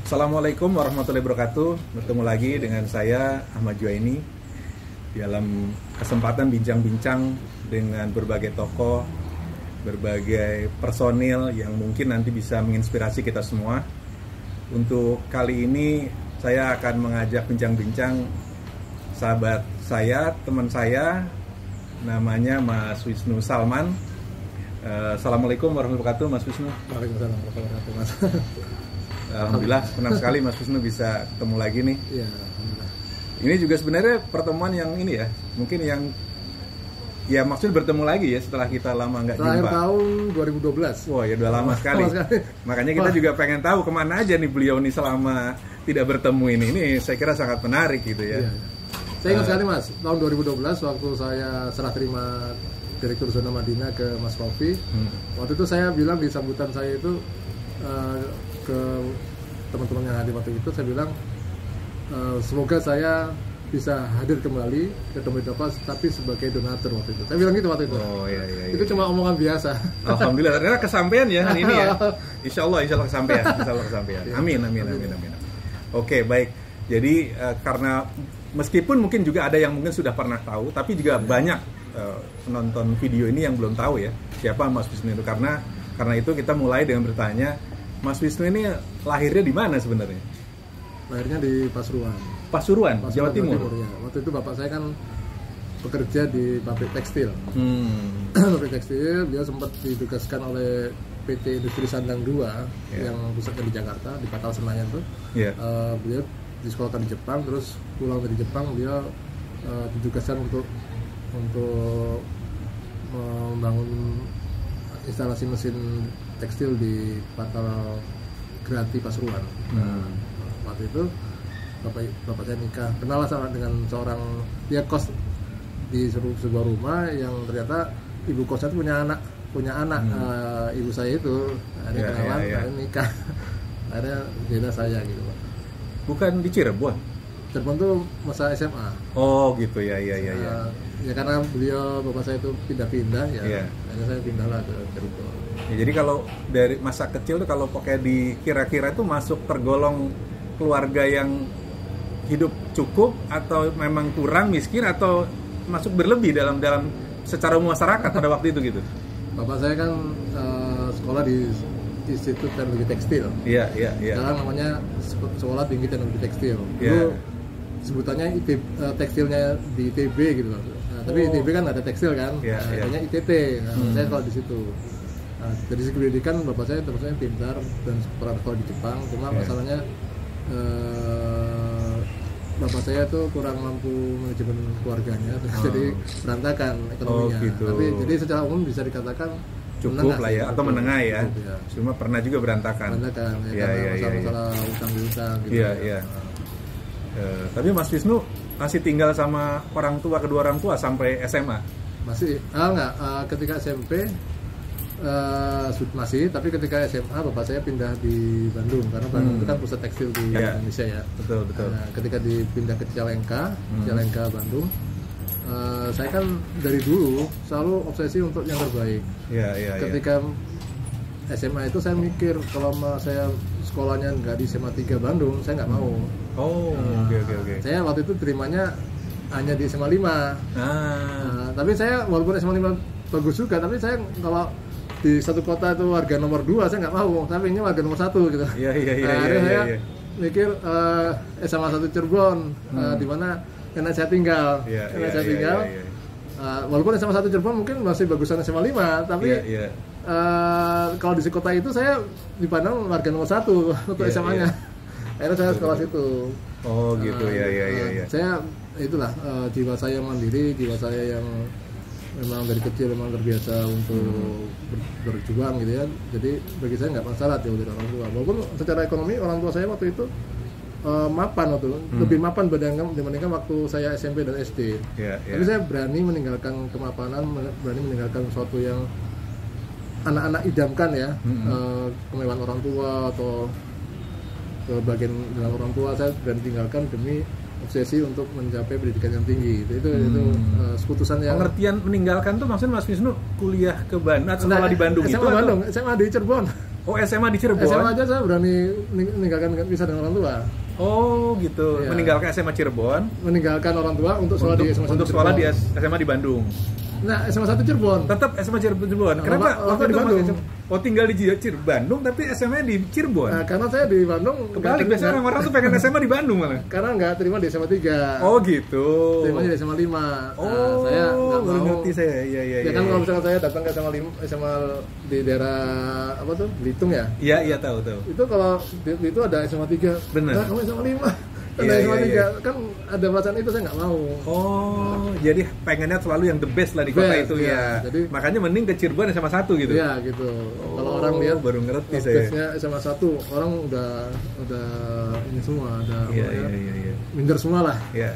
Assalamualaikum warahmatullahi wabarakatuh. Bertemu lagi dengan saya Ahmad Juwaini dalam kesempatan bincang-bincang dengan berbagai tokoh, berbagai personil yang mungkin nanti bisa menginspirasi kita semua. Untuk kali ini saya akan mengajak bincang-bincang sahabat saya, teman saya, namanya Mas Wisnu Salman. Assalamualaikum warahmatullahi wabarakatuh, Mas Wisnu. Waalaikumsalam warahmatullahi wabarakatuh, Mas. Alhamdulillah, senang sekali Mas Wisnu bisa ketemu lagi nih. Iya, alhamdulillah. Ini juga sebenarnya pertemuan yang ini ya, mungkin yang ya maksudnya bertemu lagi ya setelah kita lama nggak jumpa. Terakhir tahun 2012. Wah ya udah lama sekali. Makanya kita juga pengen tahu kemana aja nih beliau nih selama tidak bertemu ini. Ini saya kira sangat menarik gitu ya. Iya. Saya ingat sekali Mas, tahun 2012 waktu saya serah terima Direktur Zona Madinah ke Mas Rofi. Waktu itu saya bilang di sambutan saya itu ke teman-teman yang hadir waktu itu, saya bilang semoga saya bisa hadir kembali ke Dompet Bapak tapi sebagai donatur waktu itu. Saya bilang gitu waktu itu. Oh iya. Itu cuma omongan biasa. Alhamdulillah, ternyata kesampaian ya hari ini ya. Insya Allah kesampaian. Amin. Oke, baik. Jadi karena meskipun mungkin juga ada yang mungkin sudah pernah tahu, tapi juga banyak penonton video ini yang belum tahu ya siapa Mas Wisnu itu. Karena itu kita mulai dengan bertanya, Mas Wisnu ini lahirnya di mana sebenarnya? Lahirnya di Pasuruan, Jawa Timur. Ya. Waktu itu bapak saya kan bekerja di pabrik tekstil. Pabrik tekstil, dia sempat ditugaskan oleh PT Industri Sandang 2 yang pusatnya di Jakarta, di Patal Senayan tuh. Beliau disekolahkan di Jepang, terus pulang dari Jepang dia ditugaskan untuk membangun instalasi mesin tekstil di Patal Grati Pasuruan. Waktu itu bapak saya nikah, kenal sama dengan seorang, dia kos di sebuah rumah yang ternyata ibu kosnya itu punya anak ibu saya itu, ada kenalan, ada nikah, akhirnya beda saya gitu Pak. Bukan di Cirebon? Cirebon tuh masa SMA. Oh gitu ya. Ya karena bapak saya itu pindah-pindah ya, akhirnya saya pindahlah ke Cirebon. Ya, jadi kalau dari masa kecil tuh kalau pakai dikira-kira itu masuk tergolong keluarga yang hidup cukup atau memang kurang miskin atau masuk berlebih dalam secara masyarakat pada waktu itu gitu. Bapak saya kan sekolah di Institut Teknologi Tekstil. Iya. Sekarang namanya Sekolah Tinggi Teknologi Tekstil. Dulu sebutannya tekstilnya di ITB gitu loh. Nah, tapi ITB kan ada tekstil kan. Adanya ITT. Saya sekolah di situ. Nah, dari segi pendidikan bapak saya terusnya pintar dan pernah sekolah di Jepang. Cuma masalahnya bapak saya tuh kurang mampu manajemen keluarganya, jadi berantakan ekonominya. Gitu. Tapi jadi secara umum bisa dikatakan cukup lah ya, atau menengah ya. Cuma pernah juga berantakan. Karena masalah utang-utang gitu. Iya. Tapi Mas Wisnu masih tinggal sama kedua orang tua sampai SMA? Masih, ketika SMP masih, tapi ketika SMA bapak saya pindah di Bandung karena Bandung itu kan pusat tekstil di Indonesia ya. Betul. Nah, ketika dipindah ke Cicalengka Bandung, saya kan dari dulu selalu obsesi untuk yang terbaik. Ketika SMA itu saya mikir kalau saya sekolahnya nggak di SMA 3 Bandung, saya nggak mau. Oke. Saya waktu itu terimanya hanya di SMA 5. Tapi saya walaupun SMA 5 bagus juga, tapi saya kalau di satu kota itu warga nomor 2 saya nggak mau, tapi ini warga nomor 1 gitu. Akhirnya saya mikir SMA 1 Cirebon, di mana nenek saya tinggal. Walaupun SMA 1 Cirebon mungkin masih bagusan SMA 5, tapi kalau di kota itu saya dipandang warga nomor 1 untuk SMA-nya. Akhirnya saya sekolah situ. Oh gitu ya. Saya itulah jiwa saya mandiri, jiwa saya yang memang dari kecil memang terbiasa untuk berjuang gitu ya. Jadi bagi saya nggak masalah jauh dari orang tua. Walaupun secara ekonomi orang tua saya waktu itu mapan lebih mapan dibandingkan waktu saya SMP dan SD. Tapi saya berani meninggalkan kemapanan, berani meninggalkan sesuatu yang anak-anak idamkan ya, kemewahan orang tua atau kebahagiaan dengan orang tua. Saya berani tinggalkan demi obsesi untuk mencapai pendidikan yang tinggi. Itu keputusan yang pengertian meninggalkan tuh maksudnya Mas Wisnu kuliah ke Bandung, sekolah di Bandung SMA itu Bandung, SMA di Cirebon. Oh, SMA di Cirebon. SMA aja saya berani meninggalkan pisah dengan orang tua. Oh, gitu. Iya. Meninggalkan SMA Cirebon Meninggalkan orang tua untuk sekolah di SMA 1 untuk sekolah di Cirebon. SMA di Bandung. Nah, SMA 1 Cirebon. Tetap SMA Cirebon. Kenapa? Waktu di Bandung. Oh, tinggal di Bandung tapi SMA di Cirebon. Nah, karena saya di Bandung Kebalik, biasanya orang-orang tuh pengen SMA di Bandung malah. karena nggak terima di SMA 3. Oh, gitu. Terimanya di SMA 5. Oh, saya nggak baru mau. ngerti saya. Iya. Ya kan kalau misalkan saya datang ke SMA 5, SMA di daerah apa tuh? Belitung ya. Iya, tahu. Itu kalau itu ada SMA 3. Bener. Nah, kamu SMA 5. Iya, Ada SMA 3. iya. Kan ada perasaan itu saya nggak mau. Oh, jadi pengennya selalu yang the best lah di kota Best, itu iya. ya. Jadi- makanya mending ke Cirebon SMA 1 gitu. Iya, gitu. Kalau Oh, orang lihat baru ngerti saya. podcast-nya SMA 1, orang udah ini semua, ada Iya. minder semua lah. Iya.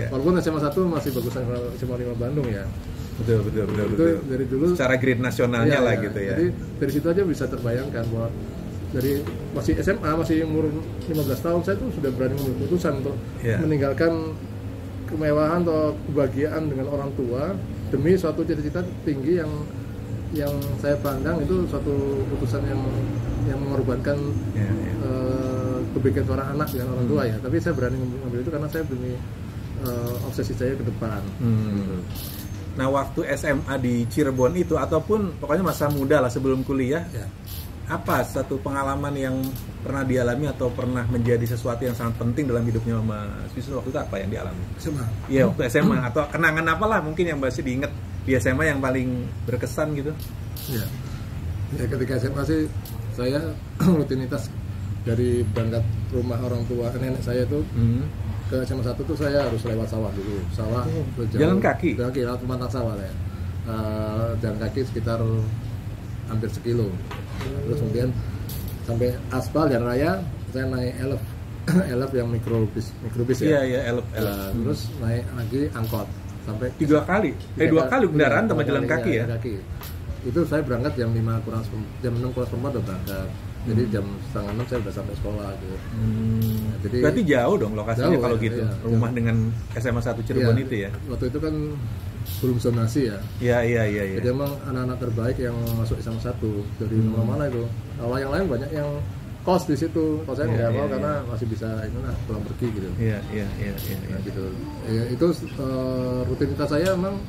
Walaupun SMA 1 masih bagusan SMA 5 Bandung ya. Betul. Itu dari dulu Secara grade nasionalnya iya, lah iya. gitu ya. Jadi dari situ aja bisa terbayangkan bahwa dari masih SMA, masih umur 15 tahun saya tuh sudah berani mengambil keputusan untuk Iya. meninggalkan kemewahan atau kebahagiaan dengan orang tua demi suatu cita-cita tinggi yang saya pandang itu suatu keputusan yang mengorbankan Iya. kebaikan seorang anak dengan orang tua ya. Tapi saya berani mengambil itu karena saya demi obsesi saya ke depan. Nah, waktu SMA di Cirebon itu ataupun pokoknya masa muda lah sebelum kuliah, Ya. apa satu pengalaman yang pernah dialami atau pernah menjadi sesuatu yang sangat penting dalam hidupnya Mas Wisnu waktu itu apa yang dialami? SMA. Iya, waktu SMA atau kenangan apalah mungkin yang masih diinget di SMA yang paling berkesan gitu? Ya. Ya ketika SMA sih saya rutinitas dari berangkat rumah orang tua nenek saya itu ke SMA 1 tuh saya harus lewat sawah dulu. Sawah jauh. Jalan kaki? Jalan kaki lewat pemantang sawah ya. Jalan kaki sekitar hampir sekilo. Terus kemudian sampai aspal jalan raya saya naik elf elf yang mikrobus ya. Iya, elep. Terus naik lagi angkot sampai 2 kali kendaraan sama jalan kaki ya. Kaki. Itu saya berangkat jam 5 kurang jam 6 kurang seperempat udah berangkat. Jadi jam setengah 6 saya udah sampai sekolah gitu. Jadi Berarti jauh dong lokasinya jauh, kalau ya, gitu. iya, Rumah jauh. dengan SMA 1 Cirebon iya, itu ya. Waktu itu kan belum zonasi ya. Iya. Jadi emang anak-anak terbaik yang masuk SMA 1 dari mana-mana itu. Kalau yang lain banyak yang kos di situ. Kalau saya nggak mau karena masih bisa pulang pergi gitu. Iya. Nah, gitu. Ya, itu rutinitas saya emang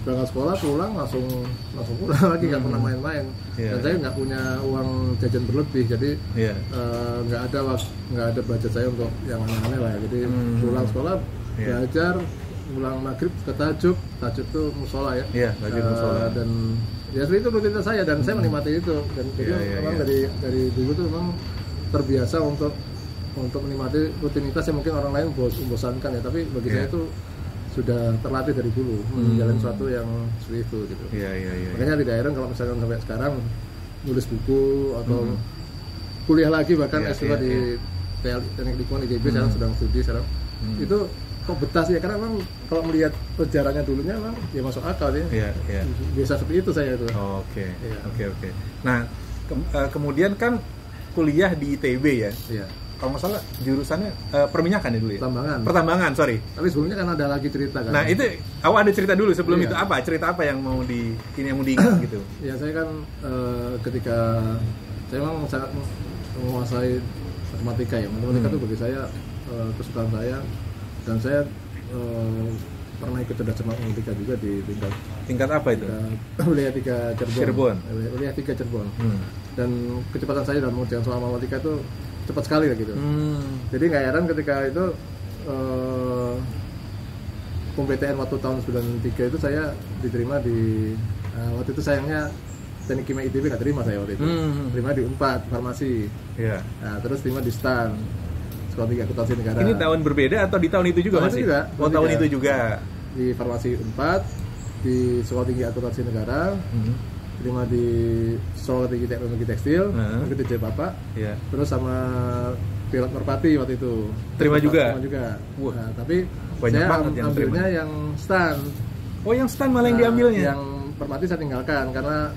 berangkat sekolah pulang langsung pulang lagi nggak pernah main-main. Iya. Dan saya nggak punya uang jajan berlebih jadi Iya. nggak ada budget saya untuk yang aneh-aneh lah ya. Jadi pulang sekolah Iya. belajar pulang maghrib ke tajuk tuh musola ya. Iya, tajuk musola. Dan ya seperti itu rutinitas saya dan saya menikmati itu dan jadi Iya, memang iya. dari dulu tuh memang terbiasa untuk menikmati rutinitas yang mungkin orang lain membosankan ya, tapi bagi Iya. saya itu sudah terlatih dari dulu menjalani sesuatu yang seperti itu gitu. Iya. Makanya tidak heran kalau misalkan sampai sekarang nulis buku atau kuliah lagi bahkan Iya, S2 iya, di Teknik Lingkungan ITB sekarang sedang studi sekarang. Itu kok betah sih ya, karena memang kalau melihat sejarahnya dulunya memang ya masuk akal ya. Iya. Biasa seperti itu saya itu. Oke. Iya. Nah, kemudian kan kuliah di ITB ya. Iya. Kalau nggak salah jurusannya perminyakan ya dulu ya. Pertambangan, sorry. Tapi sebelumnya kan ada lagi cerita kan. Nah, itu ada cerita dulu sebelum Iya. itu apa? Cerita apa yang mau diingat gitu? Ya saya kan ketika saya memang sangat menguasai matematika ya. Matematika itu bagi saya kesukaan saya, dan saya pernah ikut cerdas cermat matematika juga di Tingkat apa itu? Wilayah 3 Cirebon. Wilayah 3 Cirebon. Dan kecepatan saya dalam mengerjakan soal matematika itu cepat sekali lah gitu. Jadi nggak heran ketika itu PTN waktu tahun 93 itu saya diterima di waktu itu sayangnya Teknik Kimia ITB nggak terima saya waktu itu. Terima di Unpad Farmasi. Iya. Nah, terus terima di STAN Sekolah Tinggi Akuntansi Negara. Ini tahun berbeda atau di tahun itu juga Tahun masih? itu juga. Oh, tahun itu juga. Di Farmasi Unpad, di Sekolah Tinggi Akuntansi Negara, terima di Sekolah Tinggi Teknologi Tekstil, di Bapak. Iya. Terus sama Pilot Merpati waktu itu. Terima juga. Wah. Nah, tapi Banyak saya banget yang ambilnya terima. yang STAN. Oh, yang STAN malah yang diambilnya. Yang Merpati saya tinggalkan karena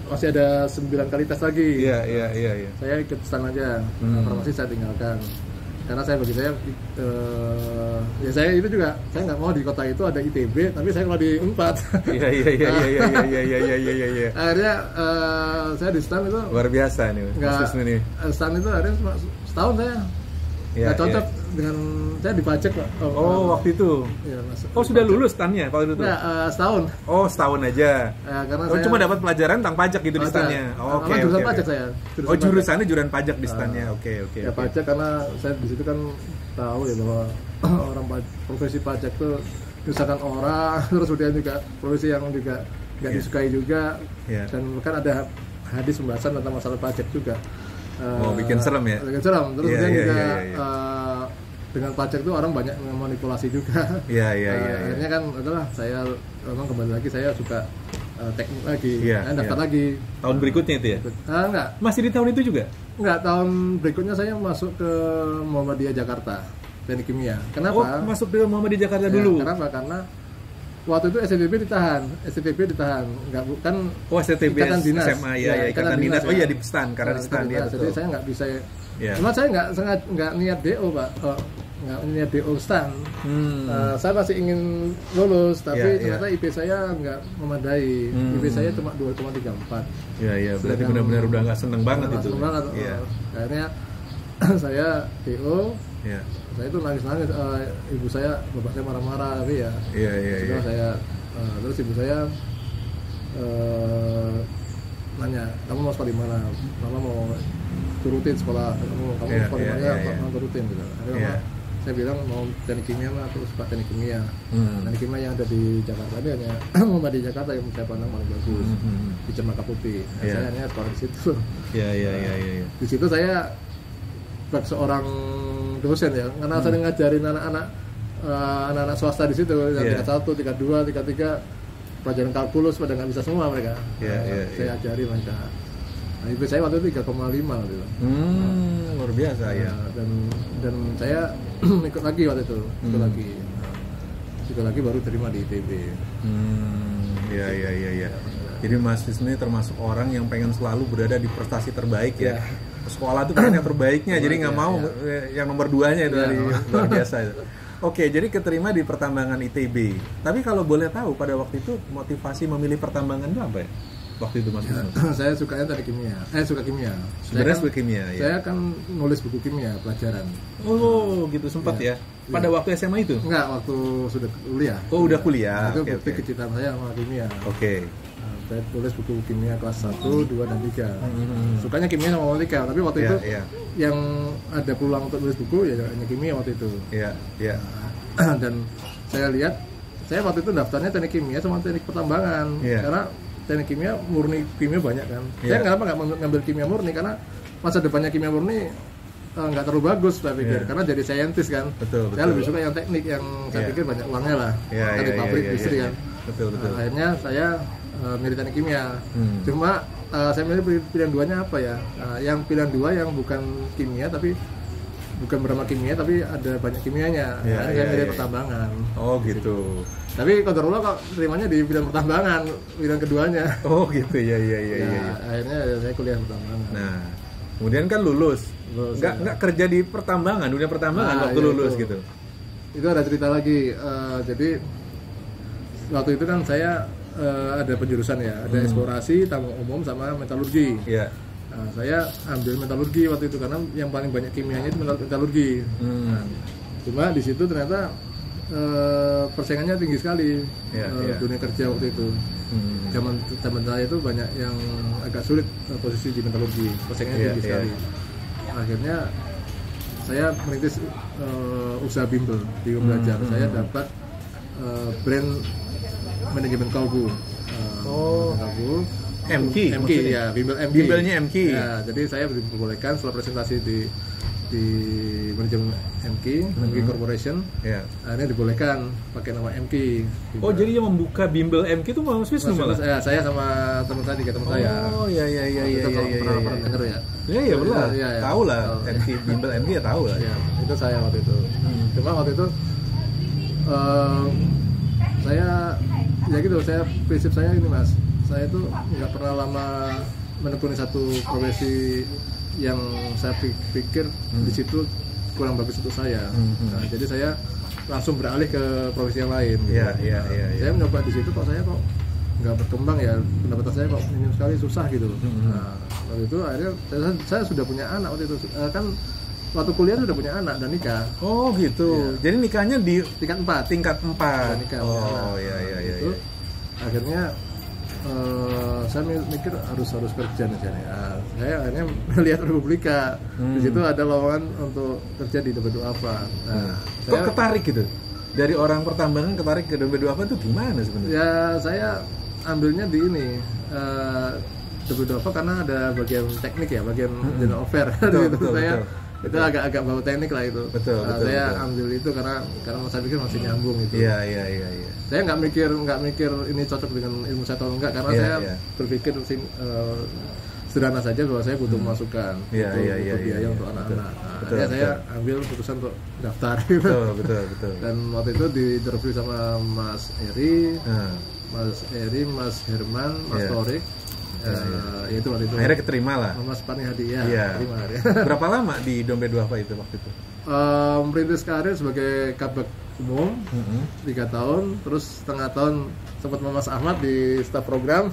masih ada 9 kali tes lagi. Iya. Saya ikut STAN aja. Farmasi saya tinggalkan. karena bagi saya ya saya itu juga saya nggak mau di kota itu ada ITB, tapi saya kalau di Unpad. Iya. Akhirnya saya di STAN itu Luar biasa nih, Mas Wisnu nih. STAN itu akhirnya setahun saya nggak cocok dengan saya dipajak Pak. Waktu itu. Ya, Sudah lulus STAN-nya waktu itu? Nggak, setahun. Setahun aja. Karena saya cuma dapat pelajaran tentang pajak gitu di STAN-nya. Oke. Jurusan pajak saya. Jurusannya jurusan pajak di STAN-nya. Oke. Ya pajak karena saya di situ kan tahu ya bahwa orang profesi pajak tuh misalkan orang, terus kemudian juga profesi yang juga nggak disukai juga, dan kan ada hadis pembahasan tentang masalah pajak juga. Bikin serem ya? Bikin serem. Terus kemudian juga dengan pajak itu orang banyak memanipulasi juga. Akhirnya kan adalah saya memang kembali lagi saya suka teknik lagi, daftar lagi. Tahun berikutnya itu ya? Enggak. Masih di tahun itu juga? Enggak, tahun berikutnya saya masuk ke Muhammadiyah Jakarta, teknik kimia. Kenapa? Masuk ke Muhammadiyah Jakarta dulu? Kenapa? Karena waktu itu STTB ditahan, nggak bukan STTB ikatan dinas, SMA ikatan dinas. Di STAN karena di STAN ya. Jadi saya nggak bisa. Cuma saya nggak niat DO Pak, nggak niat DO STAN. Saya masih ingin lulus, tapi ternyata IP saya nggak memadai. IP saya cuma 2,34. Berarti benar-benar udah nggak seneng banget itu. Seneng banget. Akhirnya saya DO. Saya itu nangis-nangis, ibu saya, bapak saya marah-marah, tapi setelah saya terus ibu saya nanya, kamu mau sekolah di mana? Mama mau turutin sekolah, kamu sekolah di mana? Mau turutin gitu. Akhirnya saya bilang mau teknik kimia, aku suka teknik kimia. Teknik kimia yang ada di Jakarta ini hanya mau di Jakarta yang saya pandang paling bagus, di Cempaka Putih. Saya hanya sekolah di situ. Di situ saya seorang dosen ya, karena sering ngajarin anak-anak swasta di situ yang tingkat 1, tingkat 2, tingkat 3 pelajaran kalkulus pada nggak bisa semua mereka. Saya ajari mereka. Nah, IP saya waktu itu 3,5 gitu. Luar biasa ya. Dan saya ikut lagi waktu itu, ikut lagi baru terima di ITB. Jadi Mas Wisnu termasuk orang yang pengen selalu berada di prestasi terbaik ya. Sekolah itu kan yang terbaiknya, jadi nggak mau yang nomor 2-nya itu luar biasa itu. Oke, jadi keterima di pertambangan ITB. Tapi kalau boleh tahu pada waktu itu motivasi memilih pertambangan itu apa ya? Waktu itu Mas Wisnu? Saya sukanya tadi kimia. Suka kimia. Sebenarnya suka kimia ya. Saya kan nulis buku kimia pelajaran. Gitu sempat ya. Pada waktu SMA itu? Enggak, waktu sudah kuliah. Udah kuliah. Itu bukti kecintaan saya sama kimia. Saya tulis buku kimia kelas 1, 2, dan 3. Sukanya kimia sama matematika, tapi waktu itu yang ada peluang untuk tulis buku ya hanya kimia waktu itu. Dan saya lihat, saya waktu itu daftarnya teknik kimia sama teknik pertambangan. Karena teknik kimia murni kimia banyak kan. Saya kenapa nggak ngambil kimia murni, karena masa depannya kimia murni nggak terlalu bagus saya pikir, karena jadi saintis kan. Saya lebih suka yang teknik, yang saya pikir banyak uangnya lah, kan di pabrik industri kan. Akhirnya saya milih teknik kimia. Cuma saya milih pilihan 2-nya apa ya? Yang pilihan 2 yang bukan kimia, tapi bukan bernama kimia, tapi ada banyak kimianya. Saya milih pertambangan. Gitu. Tapi kodarullah kok terimanya di bidang pertambangan, pilihan keduanya. Gitu. Akhirnya saya kuliah pertambangan. Nah, kemudian kan lulus. Nggak kerja di pertambangan, dunia pertambangan waktu lulus gitu. Itu ada cerita lagi. Jadi waktu itu kan saya ada penjurusan ya, ada eksplorasi, tambang umum, sama metalurgi. Nah, saya ambil metalurgi waktu itu karena yang paling banyak kimianya itu metalurgi. Cuma di situ ternyata persaingannya tinggi sekali. Dunia kerja waktu itu. Zaman saya itu banyak yang agak sulit posisi di metalurgi, persaingannya tinggi sekali. Akhirnya saya merintis usaha bimbel di belajar. Saya dapat brand manajemen kalbu. MK ya, bimbel MK. Bimbelnya MK. Ya, jadi saya diperbolehkan setelah presentasi di manajemen MK Corporation. Akhirnya dibolehkan pakai nama MK. Jadi yang membuka bimbel MK itu Mas Wisnu malah? Saya sama teman saya, 3 teman saya. Pernah dengar ya? Iya benar. Tahu lah MK, bimbel MK ya tahu lah. Itu saya waktu itu. Cuma waktu itu saya ya gitu, prinsip saya ini Mas, saya tuh nggak pernah lama menekuni satu profesi yang saya pikir di situ kurang bagus untuk saya. Nah, jadi saya langsung beralih ke profesi yang lain. Gitu. Saya mencoba di situ kok saya kok nggak berkembang ya, pendapatan saya kok minim sekali, susah gitu. Nah, waktu itu akhirnya saya sudah punya anak waktu itu, kan waktu kuliah sudah punya anak dan nikah. Oh gitu. Jadi nikahnya di tingkat 4. Tingkat 4. Nikah, oh iya. Itu akhirnya saya mikir harus kerja nih. Saya akhirnya melihat Republika. Di situ ada lowongan untuk kerja di Dompet Duafa. Nah, kok ketarik gitu? Dari orang pertambangan ketarik ke Dompet Duafa itu gimana sebenarnya? Ya saya ambilnya di ini Dompet Duafa karena ada bagian teknik ya, bagian general affair. Betul, saya itu agak bau teknik lah itu. Betul. Saya ambil itu karena saya pikir masih nyambung itu. Iya. Saya nggak mikir ini cocok dengan ilmu saya atau enggak, karena saya berpikir sederhana saja bahwa saya butuh masukan, butuh biaya untuk anak-anak. Akhirnya saya ambil keputusan untuk daftar. Betul. Dan waktu itu di-interview sama Mas Eri, Mas Herman, Mas Torik. Itu waktu itu. Akhirnya keterima lah. Mas Pani Hadi terima. Berapa lama di Dompet Duafa itu waktu itu? Merintis karir sebagai kabak umum 3 tahun, terus setengah tahun sempat sama Mas Ahmad di staf program,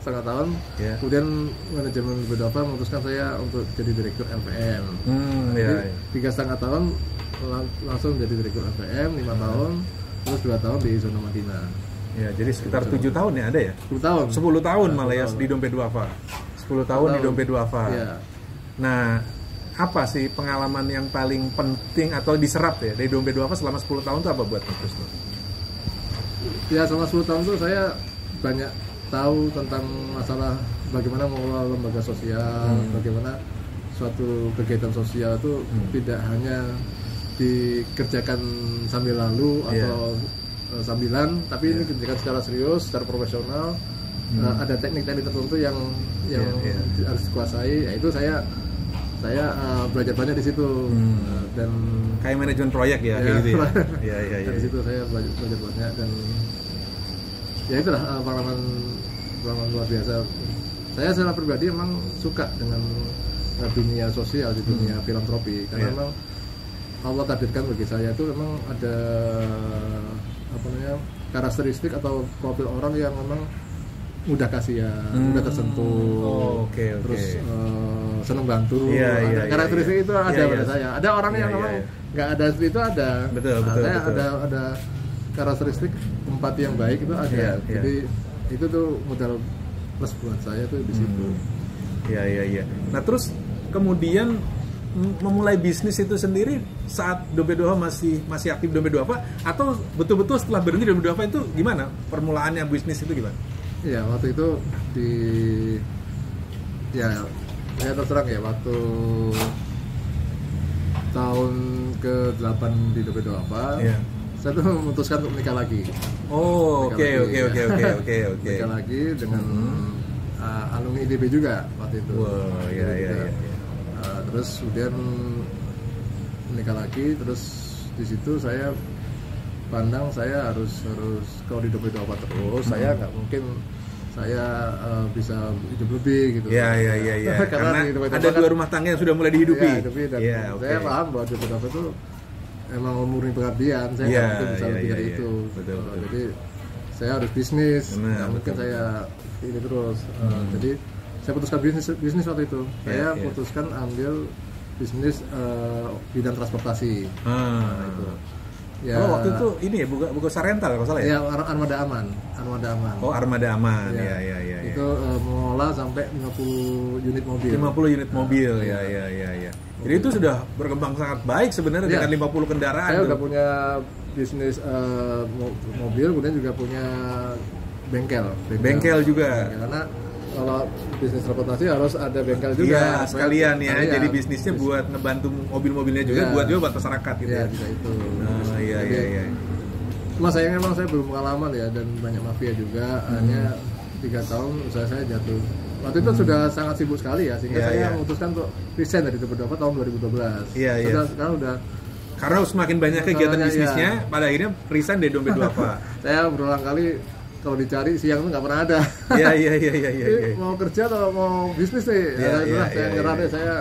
setengah tahun. Kemudian manajemen Dompet Duafa memutuskan saya untuk jadi direktur LPM. Jadi 3,5 tahun langsung jadi direktur LPM, 5 tahun, terus 2 tahun di zona Madinah. Ya, jadi sekitar 7 tahun ya ada ya? 10 tahun. 10 tahun malah ya di Dompet Duafa. 10 tahun di Dompet Duafa. Nah, apa sih pengalaman yang paling penting atau diserap ya dari Dompet Duafa selama 10 tahun itu apa buat Mas Wisnu? Ya, selama 10 tahun itu saya banyak tahu tentang masalah bagaimana mengelola lembaga sosial, bagaimana suatu kegiatan sosial itu tidak hanya dikerjakan sambil lalu atau sambilan, tapi ini kerjakan secara serius, secara profesional. Ada teknik-teknik tertentu yang harus dikuasai. Itu saya belajar banyak di situ. Dan kayak manajemen proyek ya, kayak gitu ya. Di situ saya belajar banyak, dan ya itulah pengalaman luar biasa. Saya secara pribadi memang suka dengan dunia sosial, di dunia filantropi, karena memang Allah takdirkan bagi saya itu memang ada karakteristik atau profil orang yang memang mudah kasihan, mudah tersentuh, terus senang bantu. Karakteristik itu ada pada saya. Ada orang yang memang nggak ada seperti itu, ada. Betul. Ada karakteristik empati yang baik itu ada. Jadi itu tuh modal plus buat saya tuh di situ. Iya. Nah terus kemudian memulai bisnis itu sendiri saat Dompet Duafa masih aktif Dompet Duafa, atau betul-betul setelah berhenti Dompet Duafa itu gimana permulaannya bisnis itu gimana? Iya, waktu itu saya terserang ya, waktu tahun ke-8 di Dompet Duafa, saya tuh memutuskan untuk menikah lagi. Oke. Menikah lagi dengan alumni ITB juga waktu itu. Terus kemudian menikah lagi, terus di situ saya pandang saya harus kalau di Dompet Duafa terus, saya nggak mungkin saya bisa hidup lebih gitu. Iya. Karena ada 2 rumah tangga yang sudah mulai dihidupi. Saya paham bahwa Dompet Duafa itu emang murni pengabdian, saya nggak mungkin bisa lebih dari itu. Betul. Jadi saya harus bisnis, nggak mungkin saya ini terus. Jadi saya putuskan bisnis waktu itu. Saya putuskan ambil bisnis bidang transportasi. Itu. Ya. Waktu itu ini ya buka Sarental kalau salah ya? Ya, Armada Aman. Armada Aman. Ya. Itu mengolah sampai 50 unit mobil. 50 unit mobil. Ya. Jadi itu sudah berkembang sangat baik sebenarnya dengan 50 kendaraan. Saya udah punya bisnis mobil, kemudian juga punya bengkel juga. Karena kalau bisnis transportasi harus ada bengkel juga. Iya, sekalian ya. Jadi bisnisnya buat ngebantu mobil-mobilnya juga, buat masyarakat gitu. Iya, bisa itu. Iya. Cuma sayangnya memang saya belum pengalaman ya, dan banyak mafia juga. Hanya 3 tahun usaha saya jatuh. Waktu itu sudah sangat sibuk sekali ya, sehingga saya memutuskan untuk resign dari Dompet Duafa tahun 2012. Sekarang udah karena semakin banyak kegiatan bisnisnya, pada akhirnya resign dari Dompet Duafa. Saya berulang kali kalau dicari siang itu nggak pernah ada. Iya. Jadi mau kerja atau mau bisnis nih, saya nyerah deh, saya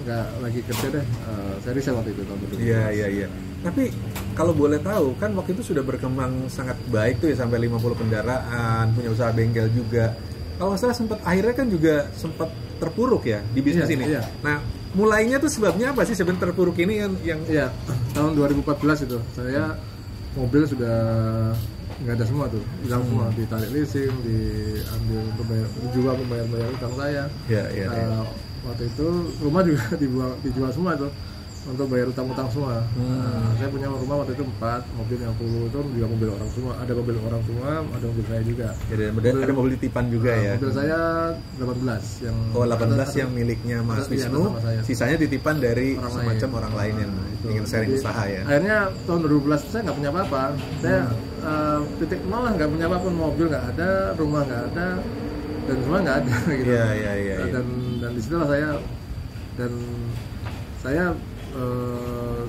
nggak lagi kerja deh, saya resign waktu itu tahun 2012. Iya. Tapi kalau boleh tahu kan waktu itu sudah berkembang sangat baik tuh ya, sampai 50 kendaraan, punya usaha bengkel juga. Kalau salah akhirnya kan juga sempat terpuruk ya di bisnis ini. Iya. Nah, mulainya tuh sebabnya apa sih sebenarnya terpuruk ini yang Iya, tahun 2014 itu saya mobil sudah nggak ada semua tuh, hilang semua, ditarik leasing, diambil untuk bayar utang saya. Iya. Waktu itu rumah juga dijual semua tuh untuk bayar utang-utang semua. Saya punya rumah waktu itu 4, mobil yang 10 itu juga mobil orang semua. Ada mobil orang semua, ada mobil saya juga. Jadi ada mobil titipan juga ya. Mobil saya 18 yang 18 yang miliknya Mas Wisnu, sisanya titipan dari semacam orang lain yang ingin sharing usaha ya. Akhirnya tahun 2012 saya nggak punya apa-apa. Saya titik nol lah, nggak punya apa-apa, mobil nggak ada, rumah nggak ada, dan semua nggak ada gitu. Iya. Dan disitulah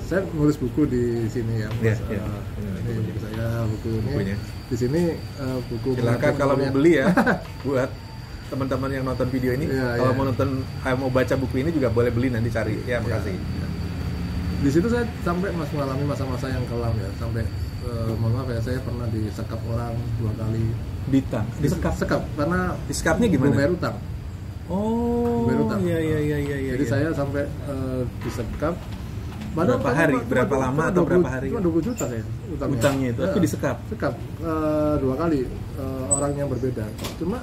saya nulis buku di sini ya. Buku saya, buku ini. Bukunya. Di sini buku. Silakan kalau mau beli ya, buat teman-teman yang nonton video ini. Kalau mau mau baca buku ini juga boleh beli, nanti cari. Ya, makasih. Di situ saya sampai mengalami masa-masa yang kelam ya, sampai mohon maaf ya, saya pernah disekap orang 2 kali. Disekap karena disekapnya gimana? Bayar utang. Iya. Jadi saya sampai disekap. Berapa hari? Berapa lama atau berapa hari? Cuma 20 juta ya utangnya itu. Tapi disekap. Sekap 2 kali, orang yang berbeda. Cuma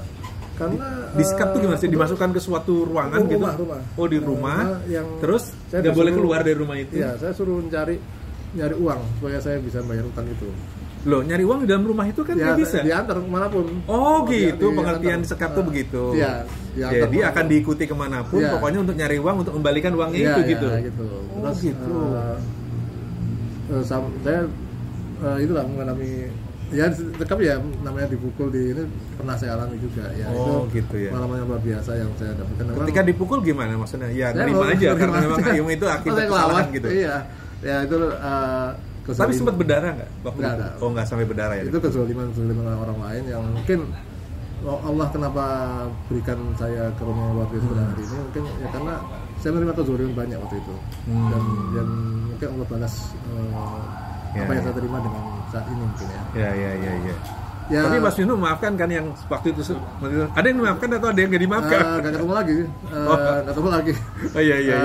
karena disekap tuh gimana sih? Dimasukkan ke suatu ruangan gitu? Rumah. Oh, di rumah. Terus nggak boleh keluar dari rumah itu? Iya, saya suruh nyari uang supaya saya bisa bayar utang itu. Loh, nyari uang di dalam rumah itu kan nggak bisa? Diantar kemanapun. Oh gitu, pengertian disekap tuh begitu. Iya. Jadi akan diikuti kemanapun, pokoknya untuk nyari uang, untuk membalikan uangnya itu gitu. Gitu. Terus gitu. Saya itulah mengalami ya sekap ya, namanya dipukul di ini pernah saya alami juga ya. Gitu ya. Pengalaman yang luar biasa yang saya dapatkan. Ketika dipukul gimana maksudnya? Ya nerima aja karena memang ayung itu akibat kesalahan gitu. Iya. Ya itu tapi sempat berdarah nggak? Nggak. Oh, nggak sampai berdarah ya? Itu kezaliman orang lain yang mungkin Allah kenapa berikan saya karunia luar biasa pada hari ini, mungkin ya karena saya menerima kezaliman banyak waktu itu. Dan mungkin Allah balas apa yang saya terima dengan saat ini mungkin ya. Iya. Tapi Mas Wisnu maafkan kan yang waktu itu ada yang memaafkan atau ada yang nggak dimaafkan? Nggak ketemu lagi. Nggak ketemu lagi. Oh iya.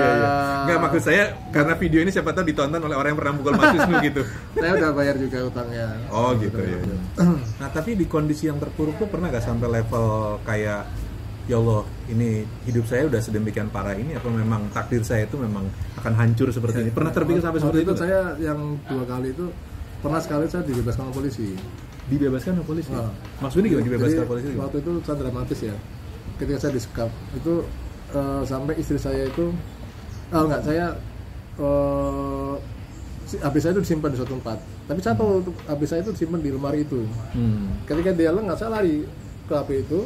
Nggak, maksud saya karena video ini siapa tahu ditonton oleh orang yang pernah mukul Mas Wisnu gitu. Saya udah bayar juga utangnya. Oh gitu ya. Nah tapi di kondisi yang terpuruk tuh pernah nggak sampai level kayak ya Allah, ini hidup saya udah sedemikian parah ini, apa memang takdir saya itu memang akan hancur seperti ini? Pernah terpikir sampai seperti itu? Saya yang 2 kali itu pernah sekali saya dibebaskan oleh polisi. Dibebaskan oleh polisi? Maksudnya gimana dibebaskan oleh polisi? Waktu itu sangat dramatis ya. Ketika saya disekap itu sampai istri saya itu HP saya itu disimpan di suatu tempat. Tapi saya tahu HP saya itu disimpan di lemari itu. Ketika dia lengah, saya lari ke HP itu.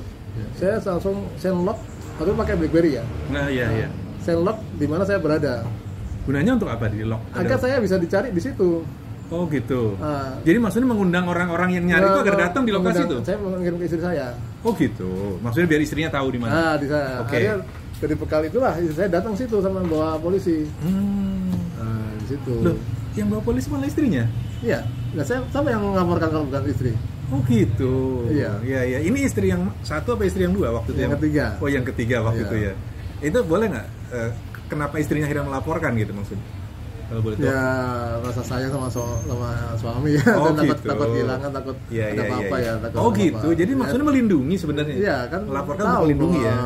Saya langsung sendlock, atau pakai BlackBerry ya. Nah, iya. Sendlock di mana saya berada. Gunanya untuk apa di lock? Agar saya bisa dicari di situ. Oh gitu. Jadi maksudnya mengundang orang-orang yang nyari itu agar datang di lokasi itu? Saya mengirim ke istri saya. Oh gitu. Maksudnya biar istrinya tahu di mana? Di sana. Oke. Dari bekal itulah istri saya datang situ sama bawa polisi. Di situ. Loh, yang bawa polisi malah istrinya? Iya. Nah, saya sama yang melaporkan kalau bukan istri. Oh gitu. Iya. Ini istri yang 1 apa istri yang 2 waktu itu? Yang ketiga. Oh, yang ketiga waktu itu ya. Itu boleh nggak? Kenapa istrinya akhirnya melaporkan gitu maksudnya? Kalau boleh tahu. Ya rasa sayang sama suami ya. Oh, dan gitu. takut kehilangan, takut ada apa-apa ya. Oh gitu. Jadi maksudnya melindungi sebenarnya. Iya kan. Melaporkan untuk melindungi ya.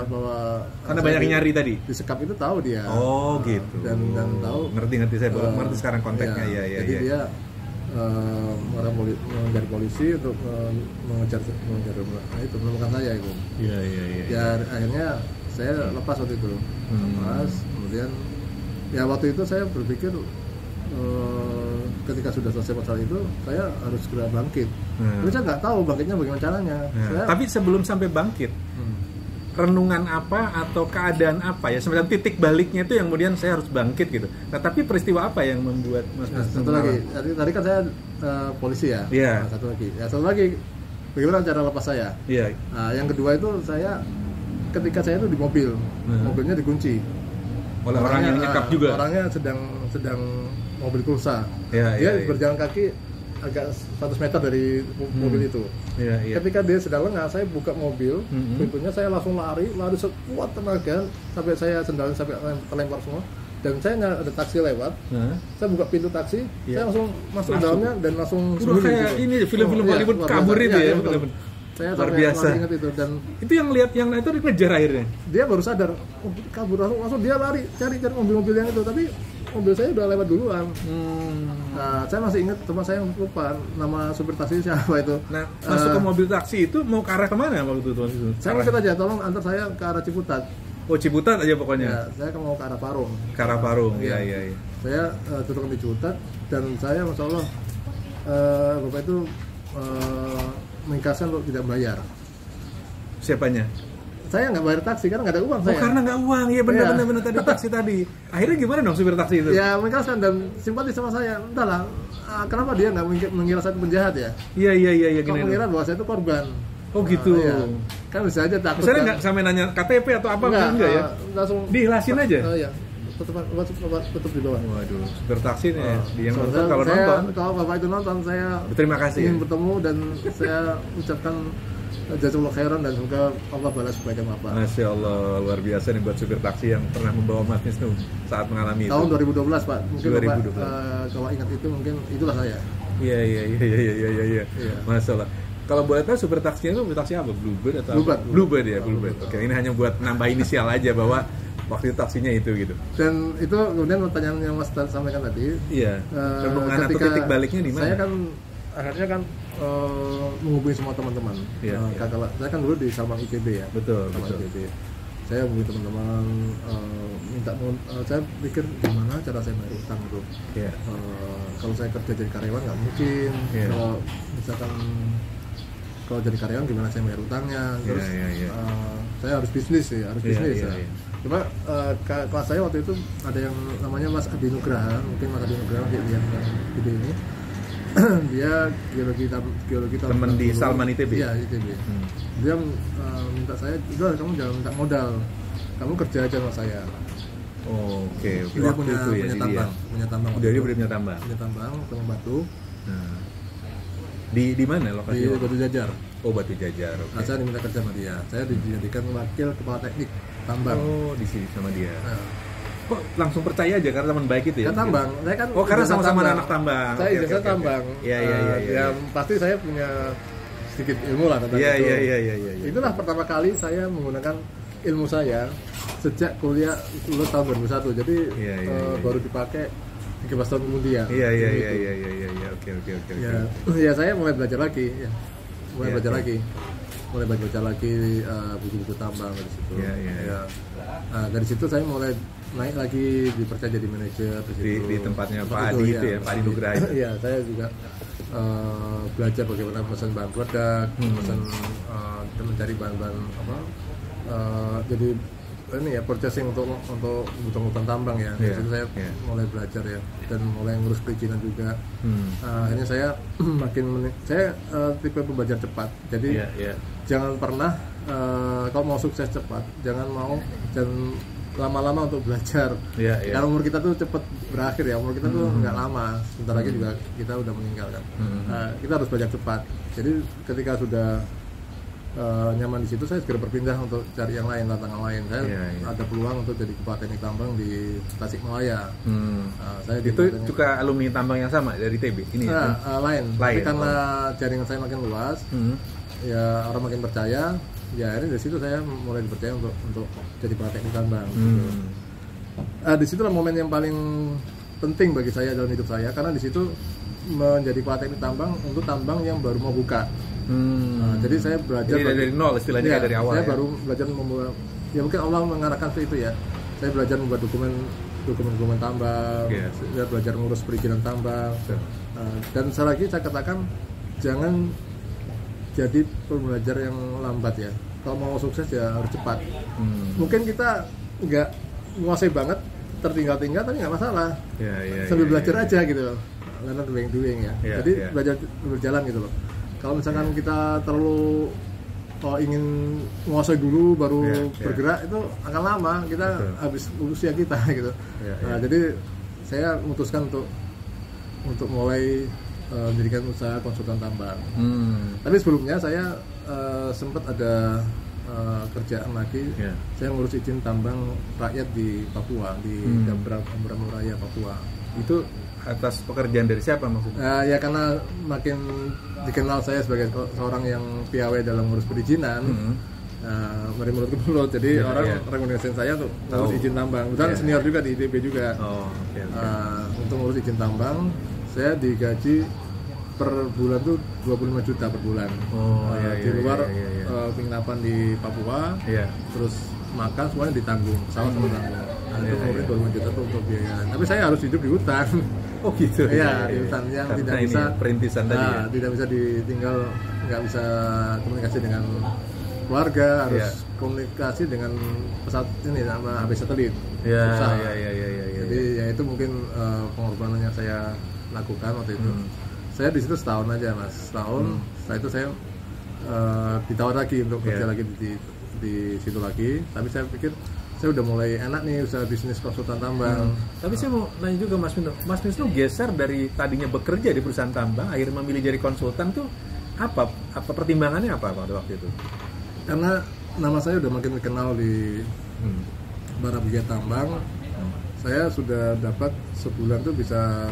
Karena banyak yang nyari tadi. Disekap itu tahu dia. Oh gitu. Dan tahu. Ngerti saya ngerti sekarang konteksnya. Iya. Jadi dia mengejar polisi untuk mengejar menemukan saya itu. Iya. Ya akhirnya saya lepas waktu itu. Lepas, kemudian ya waktu itu saya berpikir ketika sudah selesai masalah itu saya harus segera bangkit. Tapi saya nggak tahu bangkitnya bagaimana caranya. Tapi sebelum sampai bangkit, renungan apa atau keadaan apa ya semacam titik baliknya itu yang kemudian saya harus bangkit gitu. Nah tapi peristiwa apa yang membuat Mas satu lagi tadi kan saya polisi ya. Iya. Satu lagi bagaimana cara lepas saya. Iya. Nah, yang kedua itu saya ketika saya itu di mobil, mobilnya dikunci Oleh orang yang nyekap juga. Orangnya sedang mobil pulsa. Iya, Dia iya. berjalan kaki agak 100 meter dari mobil itu. Iya, iya. Ketika dia sedang lengah, saya buka mobil, pintunya saya langsung lari sekuat tenaga sampai saya sendalnya sampai terlempar semua. Dan saya nggak ada taksi lewat, saya buka pintu taksi, saya langsung masuk ke dalamnya dan langsung udah kayak gitu. ini film-film Hollywood kabur itu ya, betul. film. Saya Luar sampai biasa. masih ingat itu. Dan Itu yang lihat yang itu dikejar akhirnya. dia baru sadar, kabur langsung dia lari cari mobil-mobil yang itu, tapi mobil saya udah lewat duluan. Nah, saya masih ingat, cuma saya lupa nama supir taksi siapa itu. Nah, masuk ke mobil taksi itu mau ke arah kemana waktu itu? Saya minta aja tolong antar saya ke arah Ciputat. Oh, Ciputat aja pokoknya. Ya, saya mau ke arah Parung. Ke arah Parung. Iya, iya, iya. Saya turun di Ciputat dan saya masya Allah bapak itu mengikhlaskan untuk tidak bayar. Siapanya? Saya nggak bayar taksi karena nggak ada uang Oh, saya. karena nggak uang. Iya, benar Iya. benar tadi taksi tadi. Akhirnya gimana dong supir taksi itu? Ya mengikhlaskan dan simpati sama saya. Entahlah, kenapa dia nggak mengira saya itu penjahat ya? Iya, iya, iya, iya, Kok gini. mengira bahwa saya itu korban. Oh, gitu. Iya. Kan bisa aja takut. Misalnya kan. nggak sampai nanya KTP atau apa enggak ya? Langsung Diihlasin aja? Iya. Tetap di bawah. Waduh, supir taksi nih yang So, nonton kalau saya, nonton. kalau bapak itu nonton, saya Berterima kasih. ingin Ya? bertemu dan saya ucapkan jazakallahu khairan dan semoga Allah balas kebaikan bapak. Masya Allah, luar biasa nih buat supir taksi yang pernah membawa Mas Wisnu saat mengalami itu. Tahun 2012 Pak, mungkin 2012. Bapak kalau ingat itu mungkin itulah saya. Iya, iya, iya, iya, iya, iya. Iya. Masya Allah. Kalau boleh tahu supir taksinya itu supir taksi apa? Bluebird atau Bluebird. apa? Bluebird ya, Bluebird. Oke, ini hanya buat nambah inisial aja bahwa waktu itu taksinya itu gitu. Dan itu kemudian pertanyaan yang Mas sampaikan tadi. Iya. Renungan atau ketika titik baliknya di mana? Saya kan akhirnya kan menghubungi semua teman-teman. Iya, iya. Saya kan dulu di Salman ITB ya. Betul, Salman betul. ITB. Saya hubungi teman-teman, saya pikir gimana cara saya bayar utang itu. Iya. Kalau saya kerja jadi karyawan nggak mungkin. Iya. Kalau misalkan kalau jadi karyawan gimana saya bayar utangnya? Terus iya, iya. saya harus bisnis sih, harus Iya, bisnis. iya, Ya. iya. Cuma kelas saya waktu itu ada yang namanya Mas Adi Nugraha, mungkin Mas Adi Nugraha dia lihat video ini. Dia geologi tahun Temen di 90. Salman ITB? Iya, ITB. Dia minta saya, udah kamu jangan minta modal, kamu kerja aja sama saya. Oh, oke, oke. Dia Waktu punya itu ya, jadi ya. punya tambang. Udah dia punya tambang. Punya tambang, batu Nah. Di mana di lokasinya? Batu Jajar. Oh, Batu Jajar. Oke. Nah, saya diminta kerja sama dia. Saya dijadikan wakil kepala teknik tambang. Oh, di sini sama dia. Nah, Kok langsung percaya aja karena teman baik itu ya? kan tambang. Saya kan Oh, karena ijazah sama-sama tambang. anak tambang. Saya Oke, ijazah oke, oke. tambang. Iya, iya, iya, iya. Ya, pasti saya punya sedikit ilmu lah tentang Iya, itu. iya, iya, iya, iya. Itulah pertama kali saya menggunakan ilmu saya sejak kuliah lulus tahun 2001. Jadi Iya, iya, iya. baru dipakai 13 tahun kemudian. Iya, iya, Gitu. iya, iya, iya, iya, iya. Oke, oke, oke. Ya, ya saya mulai belajar lagi. Ya. Mulai Iya, belajar iya. lagi. Mulai baca lagi buku-buku tambang dari situ. Iya, iya, iya. Ya. Nah, dari situ saya mulai naik lagi, dipercaya jadi manajer Di tempatnya Pak Adi itu ya, Pak Adi Nugraha itu. Iya, saya juga belajar bagaimana pemesan bahan produk, pemesan mencari bahan-bahan apa, jadi ini ya purchasing untuk kebutuhan tambang ya. Di Iya, situ saya iya. mulai belajar ya dan mulai ngurus perizinan juga. Akhirnya saya saya tipe pembelajar cepat. Jadi Iya, iya. jangan pernah kalau mau sukses cepat, jangan lama-lama untuk belajar. Iya, iya. Karena umur kita tuh cepat berakhir ya, umur kita tuh nggak lama. Sebentar lagi juga kita udah meninggal kan. Kita harus belajar cepat. Jadi ketika sudah nyaman di situ, saya segera berpindah untuk cari yang lain, tantangan lain. Saya Iya, iya. ada peluang untuk jadi kepala teknik tambang di Tasikmalaya. Saya di Itu juga alumni tambang yang sama dari TB ini. lain. Lain, Tapi karena jaringan saya makin luas, ya orang makin percaya. Ya akhirnya dari situ saya mulai dipercaya untuk jadi kepala teknik tambang. Gitu. Di situlah momen yang paling penting bagi saya dalam hidup saya, karena di situ menjadi kepala teknik tambang untuk tambang yang baru mau buka. Jadi saya belajar Jadi dari nol istilahnya, kayak dari awal saya ya? baru belajar membuat, ya mungkin Allah mengarahkan ke itu ya. Saya belajar membuat dokumen tambang, Yes. saya belajar ngurus perizinan tambang. Dan sekali lagi saya katakan jangan jadi pembelajar yang lambat ya. Kalau mau sukses ya harus cepat. Mungkin kita nggak menguasai banget, tertinggal-tinggal tapi nggak masalah. Iya, iya, Sambil iya, belajar iya. aja gitu. Learn doing ya. Iya, Jadi iya. belajar berjalan gitu loh. kalau misalkan kita terlalu ingin menguasai dulu baru bergerak itu akan lama, kita habis usia kita gitu. Nah, jadi saya memutuskan untuk mulai mendirikan usaha konsultan tambang. Tapi sebelumnya saya sempat ada kerjaan lagi. Saya ngurus izin tambang rakyat di Papua, di Dambramo Raya, Papua. Itu atas pekerjaan dari siapa maksudnya? Ya karena makin dikenal saya sebagai seorang yang piawai dalam ngurus perizinan, dari mulut ke mulut, jadi orang rekomendasiin saya untuk ngurus izin tambang. Kebetulan senior juga di ITB juga. Untuk ngurus izin tambang, saya digaji per bulan tuh 25 juta per bulan. Di luar penginapan di Papua, terus makan semuanya ditanggung, pesawat semua ditanggung. Itu kemudian 25 juta tuh untuk biaya. Tapi saya harus hidup di hutan. Oh gitu. Iya, di hutan yang karena tidak bisa perintisan tadi ya. Tidak bisa ditinggal, nggak bisa komunikasi dengan keluarga, harus komunikasi dengan pesawat ini sama HP satelit. Iya. Jadi ya itu mungkin pengorbanan yang saya lakukan waktu itu. Saya di situ setahun aja mas, setahun. Setelah itu saya ditawar lagi untuk kerja lagi di situ lagi. Tapi saya pikir saya udah mulai enak nih usaha bisnis konsultan tambang. Tapi saya mau nanya juga Mas Wisnu geser dari tadinya bekerja di perusahaan tambang, akhirnya memilih jadi konsultan tuh apa pertimbangannya apa pada waktu itu? Karena nama saya udah makin dikenal di para pegiat tambang. Saya sudah dapat sebulan tuh bisa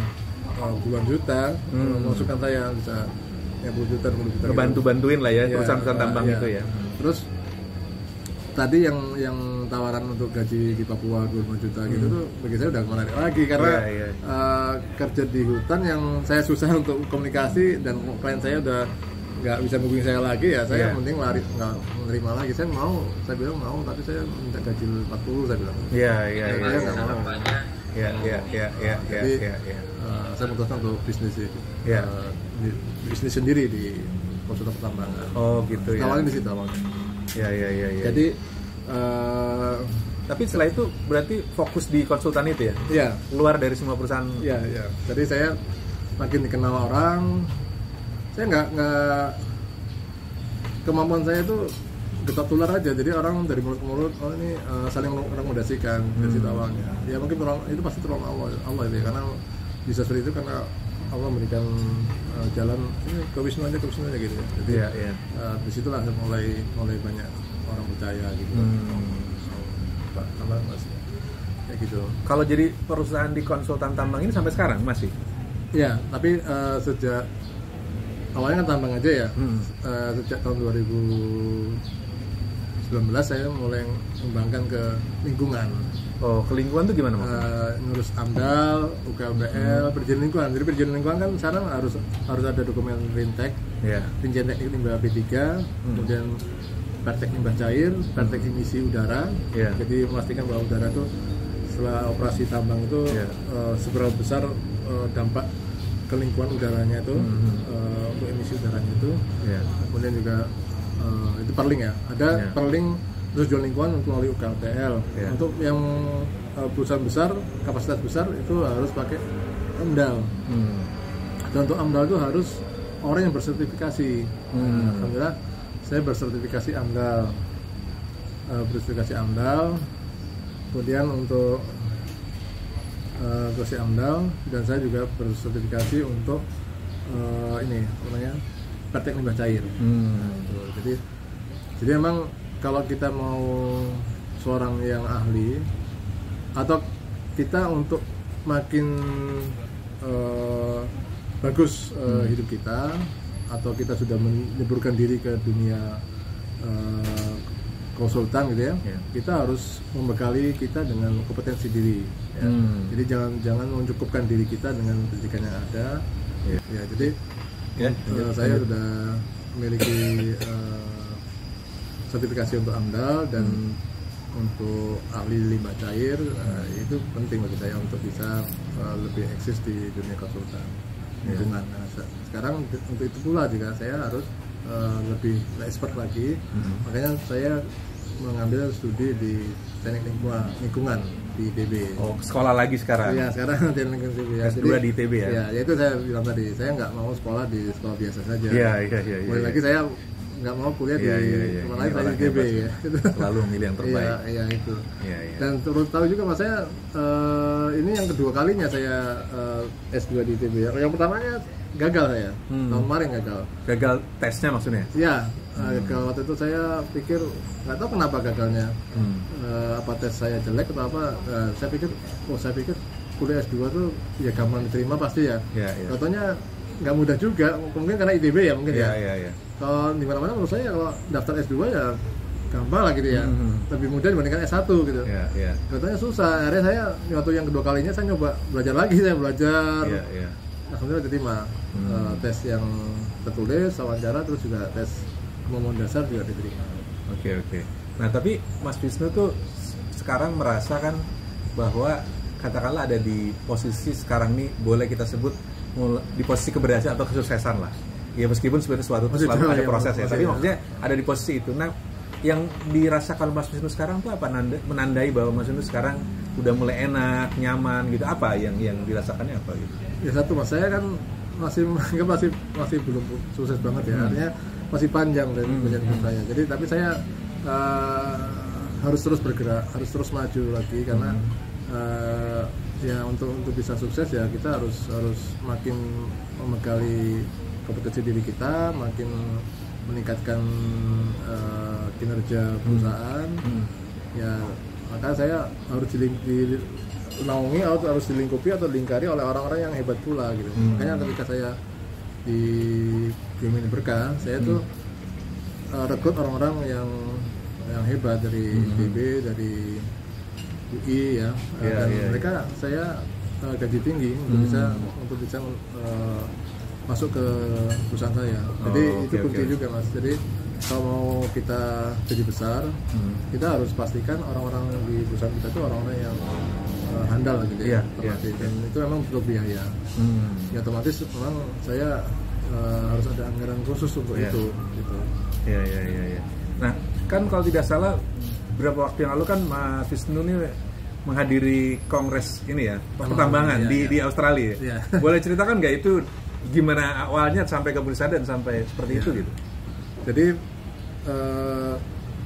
puluhan juta masukan saya, bisa ya 10 juta, 20 juta. Bantuin lah ya perusahaan-perusahaan tambang itu ya. Terus tadi yang tawaran untuk gaji di Papua 25 juta gitu tuh bagi saya udah menarik lagi karena kerja di hutan yang saya susah untuk komunikasi dan klien saya udah nggak bisa hubungi saya lagi, ya saya mending lari, nggak menerima lagi. Saya bilang mau, tapi saya minta gaji 40, saya bilang. Saya nggak mau. Jadi saya memutuskan untuk bisnis bisnis sendiri di konsultan pertambangan. Oh gitu ya. Awalnya di situ awalnya. Jadi tapi setelah itu berarti fokus di konsultan itu ya? Iya. Keluar dari semua perusahaan. Iya. Jadi saya makin dikenal orang. Saya nggak kemampuan saya itu getah tular aja. Jadi orang dari mulut ke mulut, ini saling merekomendasikan dari situ awalnya. Ya mungkin itu pasti tolong Allah itu ya, karena bisa seperti itu karena Allah memberikan jalan ini ke Wisnu aja gitu ya. Jadi di situ lah mulai banyak orang percaya gitu. Tambah masih kayak gitu. Kalau jadi perusahaan di konsultan tambang ini sampai sekarang masih? Iya, tapi sejak awalnya kan tambang aja ya. Sejak tahun 2019 saya mulai mengembangkan ke lingkungan. Oh, ke lingkungan tuh gimana Mas? Ngurus AMDAL, UKLBL, perizinan lingkungan. Jadi perizinan lingkungan kan sekarang harus ada dokumen Rintek, Rincian Teknik Limbah B3, kemudian praktek limbah cair, praktek emisi udara. Jadi memastikan bahwa udara itu setelah operasi tambang itu seberapa besar dampak ke lingkungan udaranya itu, untuk emisi udaranya itu. Kemudian juga itu perling ya, ada perling terus jual lingkungan untuk melalui UKLBL. Untuk yang perusahaan besar, kapasitas besar itu harus pakai AMDAL. Dan untuk AMDAL itu harus orang yang bersertifikasi. Alhamdulillah saya bersertifikasi AMDAL. Kemudian untuk versi AMDAL, dan saya juga bersertifikasi untuk ini namanya praktek limbah cair. Jadi memang kalau kita mau seorang yang ahli atau kita untuk makin bagus hidup kita, atau kita sudah menyeburkan diri ke dunia konsultan gitu ya, kita harus membekali kita dengan kompetensi diri. Jadi jangan mencukupkan diri kita dengan pendidikan yang ada. Jadi saya sudah memiliki sertifikasi untuk AMDAL dan untuk ahli limbah cair. Itu penting bagi saya untuk bisa lebih eksis di dunia konsultan lingkungan. Sekarang untuk itu pula juga saya harus lebih expert lagi. Makanya saya mengambil studi di teknik lingkungan di ITB. Oh, sekolah lagi sekarang? Iya, sekarang teknik ITB ya. S2 di ITB ya? Iya, ya itu saya bilang tadi, saya nggak mau sekolah di sekolah biasa saja. Iya. Mulai lagi saya nggak mau kuliah di sekolah lain selain ITB ya. Selalu milih yang terbaik. Iya itu. Iya. Dan terus tahu juga mas saya ini yang kedua kalinya saya S2 di ITB ya. Yang pertamanya gagal saya, tahun kemarin gagal. Gagal tesnya maksudnya? Iya. Gagal waktu itu saya pikir nggak tahu kenapa gagalnya. Apa tes saya jelek atau apa? Saya pikir kuliah S2 tuh ya gampang diterima pasti ya. Katanya nggak mudah juga, mungkin karena ITB ya mungkin ya. Iya. Kalau di mana-mana menurut saya kalau daftar S2 ya gampang lah gitu ya. Lebih mudah dibandingkan S1 gitu. Iya. Katanya susah. Akhirnya saya waktu yang kedua kalinya saya nyoba belajar lagi, saya belajar. Iya. Alhamdulillah diterima. Tes yang tertulis, wawancara, terus juga tes kemampuan dasar juga diterima. Oke. Nah tapi Mas Wisnu tuh sekarang merasakan bahwa katakanlah ada di posisi sekarang nih boleh kita sebut di posisi keberhasilan atau kesuksesan lah. Ya meskipun sebenarnya suatu itu selalu ada proses ya. Tapi maksudnya ada di posisi itu. Nah yang dirasakan Mas Wisnu sekarang tuh apa? Menandai bahwa Mas Wisnu sekarang udah mulai enak, nyaman gitu. Apa yang dirasakannya apa gitu? Ya satu mas, saya kan masih belum sukses banget ya. Artinya masih panjang dari hidup saya. Jadi tapi saya harus terus bergerak, harus terus maju lagi karena ya untuk bisa sukses ya kita harus makin memegali kompetensi diri kita, makin meningkatkan kinerja perusahaan. Ya maka saya harus dinaungi atau harus dilingkupi atau dilingkari oleh orang-orang yang hebat pula gitu. Makanya ketika saya di Bumi Berkah, saya tuh rekrut orang-orang yang hebat dari ITB, dari UI ya, dan mereka saya gaji tinggi untuk bisa masuk ke perusahaan saya. Jadi itu kunci juga mas. Jadi kalau mau kita jadi besar, kita harus pastikan orang-orang di perusahaan kita itu orang-orang yang handal gitu ya. Dan itu memang perlu biaya. Ya otomatis memang saya harus ada anggaran khusus untuk itu. Gitu. Iya. Nah kan kalau tidak salah beberapa waktu yang lalu kan Mas Wisnu ini menghadiri kongres ini ya pertambangan di Australia. Boleh ceritakan nggak itu gimana awalnya sampai ke Bursa dan sampai seperti itu gitu? Jadi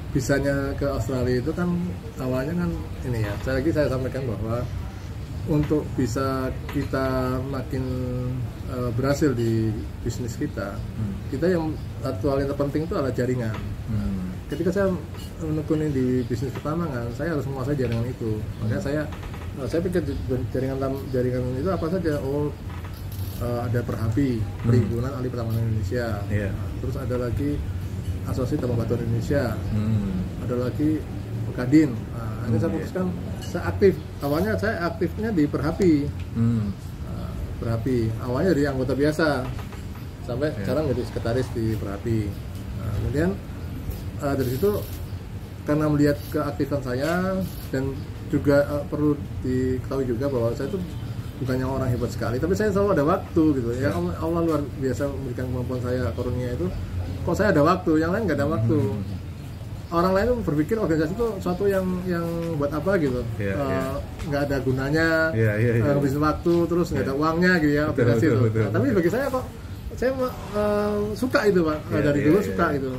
bisanya ke Australia itu kan awalnya kan ini ya. Saya sampaikan bahwa untuk bisa kita makin berhasil di bisnis kita yang hal yang terpenting itu adalah jaringan. Ketika saya menekuni di bisnis pertambangan, saya harus menguasai jaringan itu. Makanya saya pikir jaringan itu apa saja. Ada Perhapi, Perhimpunan Ahli Pertambangan Indonesia. Terus ada lagi Asosiasi Tambang Batuan Indonesia. Ada lagi Kadin. Ini saya fokuskan, saya aktif. Awalnya saya aktifnya di Perhapi. Perhapi. Awalnya dari anggota biasa sampai sekarang jadi sekretaris di Perhapi. Kemudian dari situ karena melihat keaktifan saya dan juga perlu diketahui juga bahwa saya itu bukannya orang hebat sekali, tapi saya selalu ada waktu gitu. Ya Allah luar biasa memberikan kemampuan saya karunia itu. Kok saya ada waktu, yang lain nggak ada waktu. Orang lain tuh berpikir organisasi itu suatu yang buat apa gitu, nggak ada gunanya, ngabisin waktu, terus nggak ada uangnya gitu ya organisasi itu. Nah, tapi bagi saya kok saya suka itu pak, dari dulu suka itu.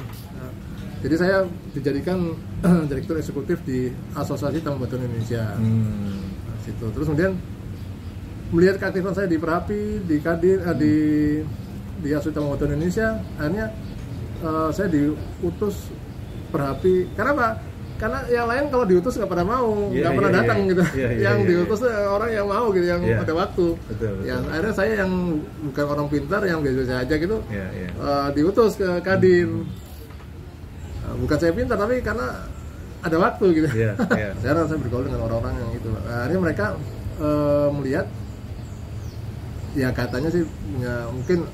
Jadi saya dijadikan direktur eksekutif di Asosiasi Tambang Batuan Indonesia. Situ. Terus kemudian melihat keaktifan saya di Perhapi, di Kadin, di Asosiasi Tambang Batuan Indonesia, akhirnya saya diutus Perhapi. Karena apa? Karena yang lain kalau diutus nggak pernah mau, nggak pernah datang gitu. Yang diutus orang yang mau gitu, yang ada waktu. Betul. Ya akhirnya saya yang bukan orang pintar, yang biasa aja gitu, diutus ke Kadin. Bukan saya pintar, tapi karena ada waktu gitu. Sekarang saya bergaul dengan orang-orang yang itu. Akhirnya mereka melihat, ya katanya sih ya, mungkin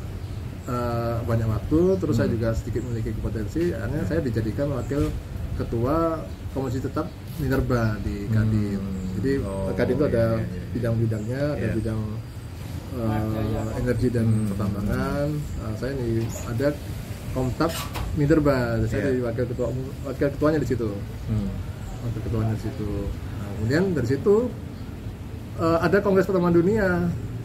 banyak waktu, terus saya juga sedikit memiliki kompetensi. Akhirnya saya dijadikan wakil ketua komisi tetap Minerba di Kadin. Jadi Kadin itu ada bidang-bidangnya, ada bidang energi dan pertambangan. Saya ini ada Komtab Minerba, saya jadi wakil ketuanya di situ. Wakil ketuanya di situ. Nah, kemudian dari situ ada Kongres Pertemanan Dunia.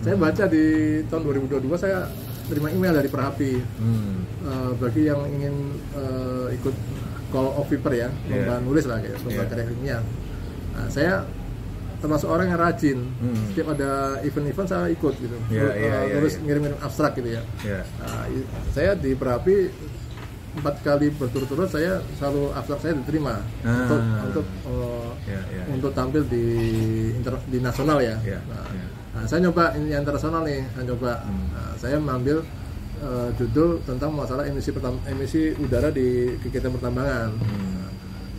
Saya baca di tahun 2022 saya terima email dari Perhapi bagi yang ingin ikut Call of Paper ya, lomba nulis lah kayak lomba karya ilmiah. Nah, saya termasuk orang yang rajin. Setiap ada event-event saya ikut gitu. Nulis ngirim-ngirim abstrak gitu ya. Nah, saya di Perhapi 4 kali berturut-turut saya selalu abstrak saya diterima untuk tampil di nasional ya. Nah, saya nyoba ini internasional nih, Nah, saya mengambil judul tentang masalah emisi udara di kegiatan pertambangan.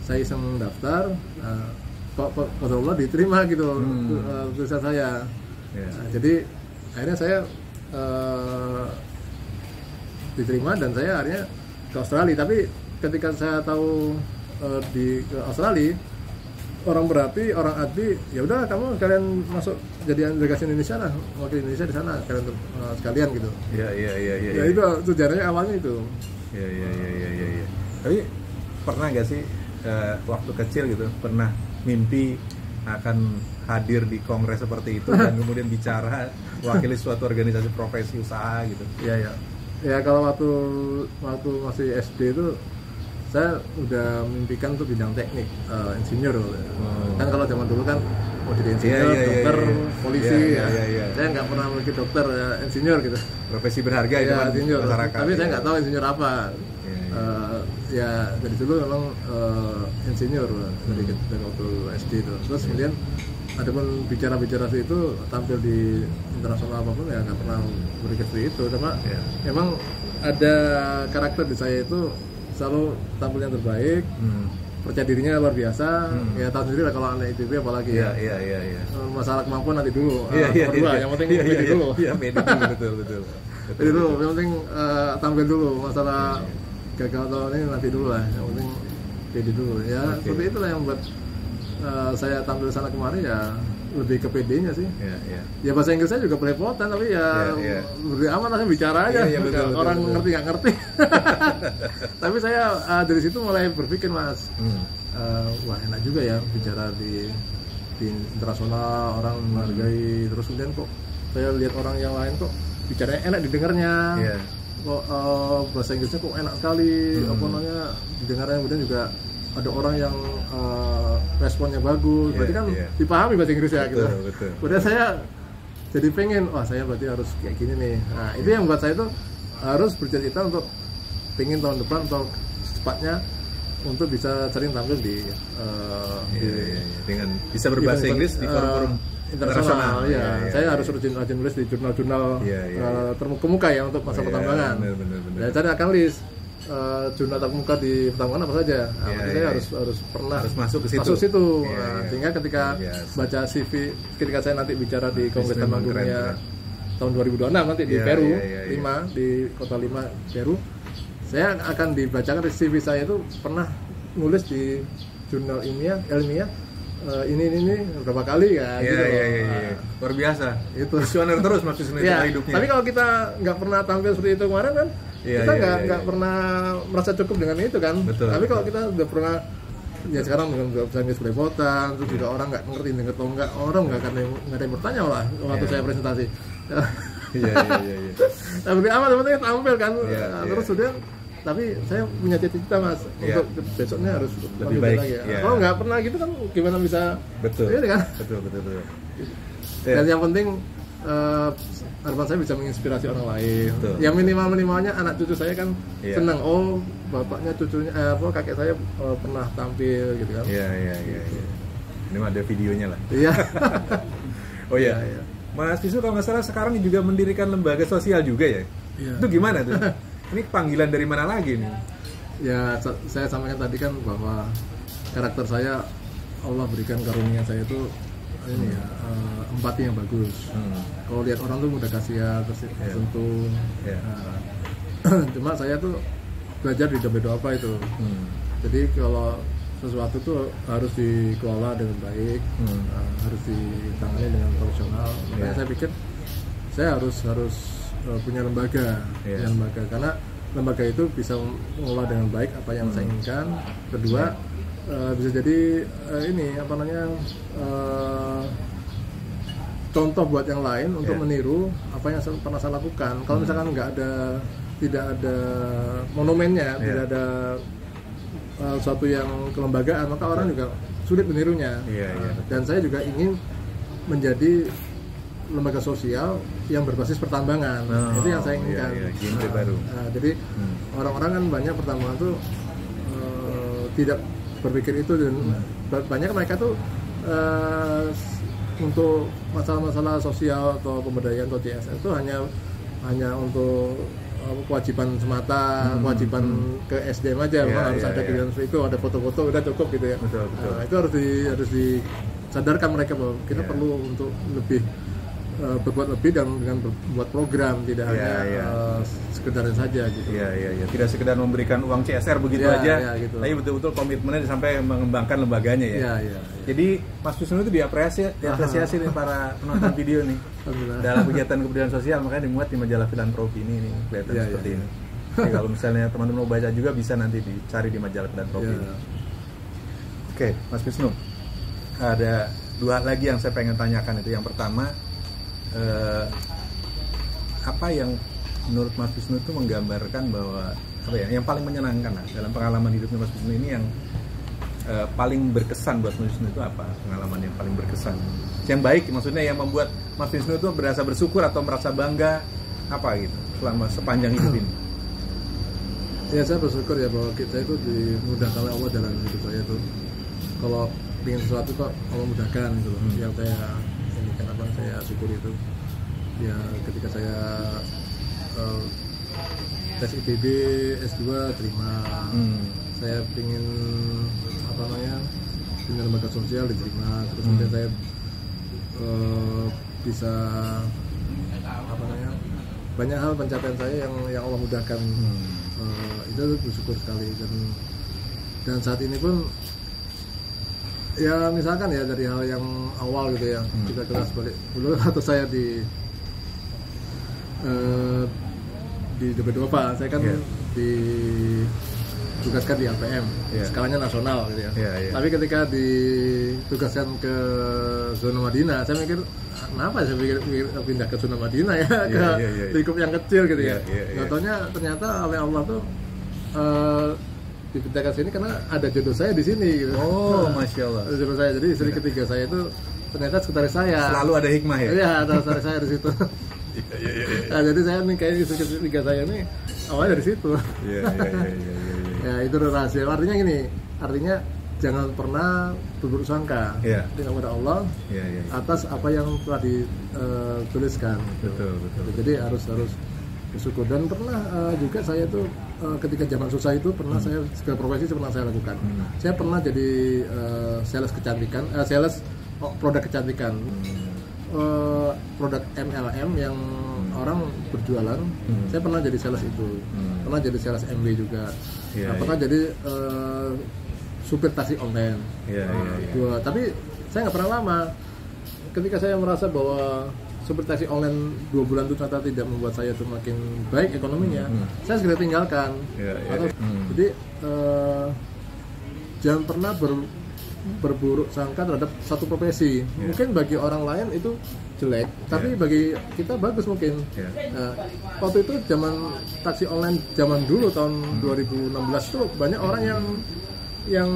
Saya iseng daftar, kok Allah diterima gitu tulisan saya. Nah, jadi akhirnya saya diterima dan saya akhirnya ke Australia. Tapi ketika saya tahu ke Australia, orang Berapi, orang Adbi, ya udah kalian masuk jadi delegasi Indonesia lah, wakil Indonesia di sana kalian sekalian gitu. Iya. Ya itu sejarahnya awalnya itu. Iya. Tapi pernah nggak sih waktu kecil gitu pernah mimpi akan hadir di kongres seperti itu dan kemudian bicara wakili suatu organisasi profesi usaha gitu? Iya. Ya kalau waktu masih SD itu saya udah mimpikan untuk bidang teknik, insinyur. Kan kalau zaman dulu kan mau jadi insinyur, dokter, polisi. Saya nggak pernah memiliki dokter, insinyur gitu. Profesi berharga itu insinyur. Masyarakat. Tapi saya nggak tahu insinyur apa. Ya dari dulu memang insinyur dari waktu SD itu. Terus kemudian ada pun bicara-bicara itu tampil di internasional apapun ya nggak pernah berpikir seperti itu. Cuma memang ada karakter di saya itu selalu tampil yang terbaik, percaya dirinya luar biasa. Ya tahu sendiri lah kalau anak ITB apalagi ya. Masalah kemampuan nanti dulu. Yang penting pede dulu. Iya, pede betul. Pede dulu, yang penting tampil dulu. Masalah gagal atau ini nanti dulu lah. Yang penting pede dulu. Ya seperti itulah yang buat saya tampil sana kemarin ya lebih ke PD-nya sih. Ya bahasa Inggris saya juga belepotan tapi ya lebih aman langsung bicara aja. Orang ngerti nggak ngerti. Tapi saya dari situ mulai berpikir Mas, wah enak juga ya bicara di internasional, orang menghargai. Terus kemudian kok saya lihat orang yang lain kok bicaranya enak didengarnya. Kok bahasa Inggrisnya kok enak sekali, apa namanya didengarnya. Kemudian juga ada orang yang responnya bagus, berarti kan dipahami bahasa Inggris ya gitu. Kemudian saya jadi pengen, wah saya berarti harus kayak gini nih. Nah itu yang buat saya tuh harus bercita-cita untuk pengen tahun depan atau secepatnya untuk bisa sering tampil dengan bisa berbahasa Inggris di forum-forum internasional. Saya harus rajin nulis di jurnal-jurnal terkemuka ya untuk masa pertambangan. Dan saya akan list jurnal terkemuka di pertambangan apa saja. Saya harus masuk ke situ. Sehingga ketika baca CV, ketika saya nanti bicara di Kongres Pertemanan Dunia tahun 2026 nanti di Peru, di kota 5 Peru, saya akan dibacakan di CV saya itu pernah nulis di jurnal ilmiah ini berapa kali ya gitu. Luar biasa. Itu visioner terus maksudnya hidupnya. Tapi kalau kita nggak pernah tampil seperti itu kemarin kan kita nggak pernah merasa cukup dengan itu kan. Betul, tapi kalau kita udah pernah ya sekarang dengan bahasa Inggris belepotan, terus juga orang nggak ngerti dengar atau nggak, orang nggak ada yang bertanya lah waktu saya presentasi. Tapi amat penting tampil kan. Terus sudah. Tapi saya punya cita-cita Mas untuk besoknya harus lebih baik lagi. Kalau nggak pernah gitu kan gimana bisa? Betul. Kan? Betul. Dan yang penting harapan saya bisa menginspirasi orang lain. Betul. Yang minimalnya anak cucu saya kan senang. Oh bapaknya cucunya kakek saya pernah tampil gitu kan. Iya. Ini ada videonya lah. Iya. Oh iya. Mas Visu kalau nggak salah sekarang juga mendirikan lembaga sosial juga ya. Itu gimana tuh? Ini panggilan dari mana lagi nih? Ya saya sampaikan tadi kan bahwa karakter saya Allah berikan karunia saya itu ini ya empati yang bagus. Kalau lihat orang tuh mudah kasihan, tersentuh. Cuma saya tuh belajar di doa apa itu. Jadi kalau sesuatu tuh harus dikelola dengan baik, harus ditangani dengan profesional. Makanya saya pikir saya harus punya lembaga, karena lembaga itu bisa mengelola dengan baik apa yang saya inginkan. Kedua, bisa jadi ini apa namanya contoh buat yang lain untuk meniru apa yang pernah saya lakukan. Kalau misalkan tidak ada monumennya, tidak ada suatu yang kelembagaan, maka orang juga sulit menirunya. Dan saya juga ingin menjadi lembaga sosial yang berbasis pertambangan. Itu yang saya inginkan. Baru. Jadi orang-orang kan banyak pertambangan tuh tidak berpikir itu, dan banyak mereka tuh untuk masalah-masalah sosial atau pemberdayaan atau CSR itu hanya untuk kewajiban semata, kewajiban ke SDM aja, harus ada kegiatan seperti itu, ada foto-foto udah cukup gitu ya. Betul. Itu harus disadarkan mereka bahwa kita perlu untuk lebih berbuat lebih dan dengan membuat program, tidak hanya sekedar saja gitu. Tidak sekedar memberikan uang CSR begitu aja, gitu. Tapi betul-betul komitmennya sampai mengembangkan lembaganya ya. Jadi Mas Wisnu itu diapresiasi nih para penonton video nih dalam kegiatan kebudayaan sosial, makanya dimuat di majalah Filantropi ini kelihatan seperti ini. Jadi kalau misalnya teman-teman mau baca juga bisa nanti dicari di majalah Filantropi. Oke, Mas Wisnu, ada 2 lagi yang saya pengen tanyakan. Itu yang pertama, apa yang menurut Mas Wisnu itu menggambarkan bahwa yang paling menyenangkan dalam pengalaman hidupnya Mas Wisnu ini, yang paling berkesan buat Mas Wisnu itu apa? Pengalaman yang paling berkesan, yang baik maksudnya, yang membuat Mas Wisnu itu berasa bersyukur atau merasa bangga, apa gitu selama sepanjang hidup ini? Ya, saya bersyukur ya bahwa kita itu dimudahkan oleh Allah dalam hidup saya itu. Kalau ingin sesuatu kok Allah mudahkan gitu loh. Yang saya ini kenapa saya syukur itu ya, ketika saya tes IPB S2 terima, saya ingin apa namanya punya lembaga sosial diterima, terus kemudian saya bisa apa namanya banyak hal pencapaian saya yang Allah mudahkan. Itu bersyukur sekali, dan saat ini pun ya misalkan ya dari hal yang awal gitu ya, kita balik dulu atau saya di Debedova, saya kan ditugaskan di APM, skalanya nasional gitu ya. Tapi ketika ditugaskan ke zona Madinah, saya mikir kenapa saya pikir pindah ke zona Madinah ya, ke lingkup yang kecil gitu ya. Ternyata oleh Allah tuh dipindahkan sini karena ada jodoh saya di sini gitu. Masya Allah. Jodoh saya, jadi istri ketiga saya itu ternyata sekretaris saya. Selalu ada hikmah ya? Iya, ada sekretaris saya di situ. Nah, jadi saya nih kayak istri ketiga saya ini awalnya dari situ. Ya, itu rahasia. Artinya gini, jangan pernah berburuk sangka dengan kepada Allah atas apa yang telah dituliskan. Betul. Jadi harus bersyukur. Dan pernah juga saya tuh ketika zaman susah itu pernah saya segala profesi pernah saya lakukan. Saya pernah jadi sales kecantikan, sales produk kecantikan, produk MLM yang orang berjualan. Saya pernah jadi sales itu, pernah jadi sales MB juga, pernah jadi supir taksi online. Tapi saya nggak pernah lama. Ketika saya merasa bahwa supir taksi online 2 bulan itu ternyata tidak membuat saya tuh makin baik ekonominya, saya segera tinggalkan. Jadi jangan pernah berburuk sangka terhadap satu profesi. Mungkin bagi orang lain itu jelek, tapi bagi kita bagus mungkin. Waktu itu zaman taksi online zaman dulu tahun 2016 itu banyak orang yang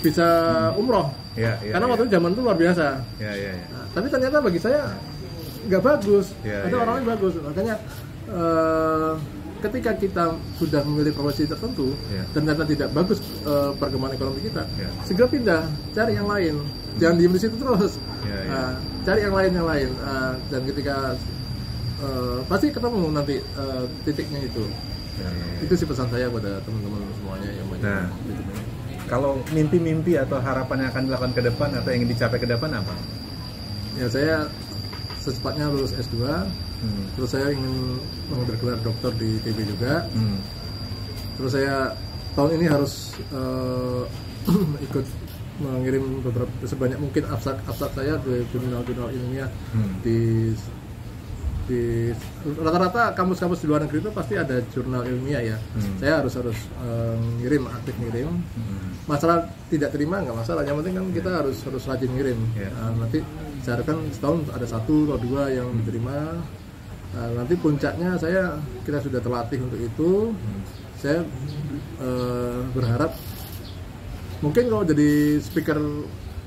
bisa umroh, karena waktu itu zaman itu luar biasa. Nah, tapi ternyata bagi saya nggak bagus, ada orang yang bagus. Makanya ketika kita sudah memilih profesi tertentu dan ternyata tidak bagus perkembangan ekonomi kita, segera pindah, cari yang lain, jangan diem di situ terus. Cari yang lain. Dan ketika pasti ketemu nanti titiknya itu. Itu sih pesan saya kepada teman-teman semuanya yang banyak. Kalau mimpi-mimpi atau harapan yang akan dilakukan ke depan atau yang ingin dicapai ke depan apa? Ya, saya secepatnya lulus S2, terus saya ingin mengambil gelar dokter di TB juga. Terus saya tahun ini harus ikut mengirim beberapa sebanyak mungkin abstrak saya di jurnal ilmiah di di rata-rata kampus-kampus di luar negeri itu pasti ada jurnal ilmiah ya. Saya harus ngirim, aktif ngirim. Masalah tidak terima nggak masalah, yang penting kan kita harus rajin ngirim. Nanti seharusnya setahun ada 1 atau 2 yang diterima. Nanti puncaknya kita sudah terlatih untuk itu. Saya berharap mungkin kalau jadi speaker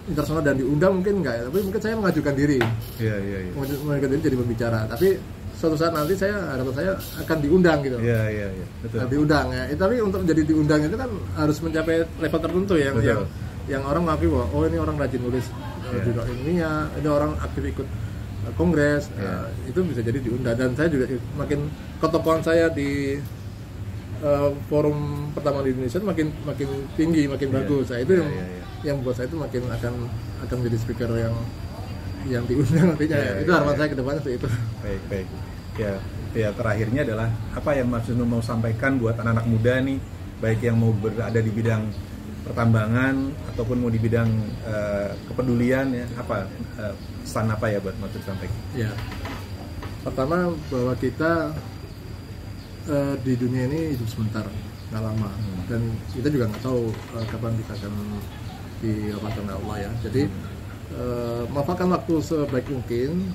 internasional dan diundang mungkin enggak ya, tapi mungkin saya mengajukan diri. Iya. Mengajukan diri jadi pembicara. Tapi suatu saat nanti harapan saya akan diundang gitu. Iya. Betul. Diundang ya. Tapi untuk jadi diundang itu kan harus mencapai level tertentu ya, yang orang mengakui bahwa oh ini orang rajin nulis jurnal ilmiah, ini orang aktif ikut kongres, itu bisa jadi diundang. Dan saya juga makin ketokohan saya di forum pertama di Indonesia makin tinggi, makin bagus. Nah, itu yang buat saya itu makin akan menjadi speaker yang diundang nantinya. Itu harapan saya ke depannya itu. Baik. Ya terakhirnya adalah apa yang Mas Wisnu mau sampaikan buat anak-anak muda nih, baik yang mau berada di bidang pertambangan ataupun mau di bidang kepedulian ya, pesan apa ya buat Mas Wisnu sampaikan? Ya. Pertama bahwa kita di dunia ini hidup sebentar, nggak lama, dan kita juga nggak tahu kapan kita akan dirahmati Allah ya. Jadi manfaatkan waktu sebaik mungkin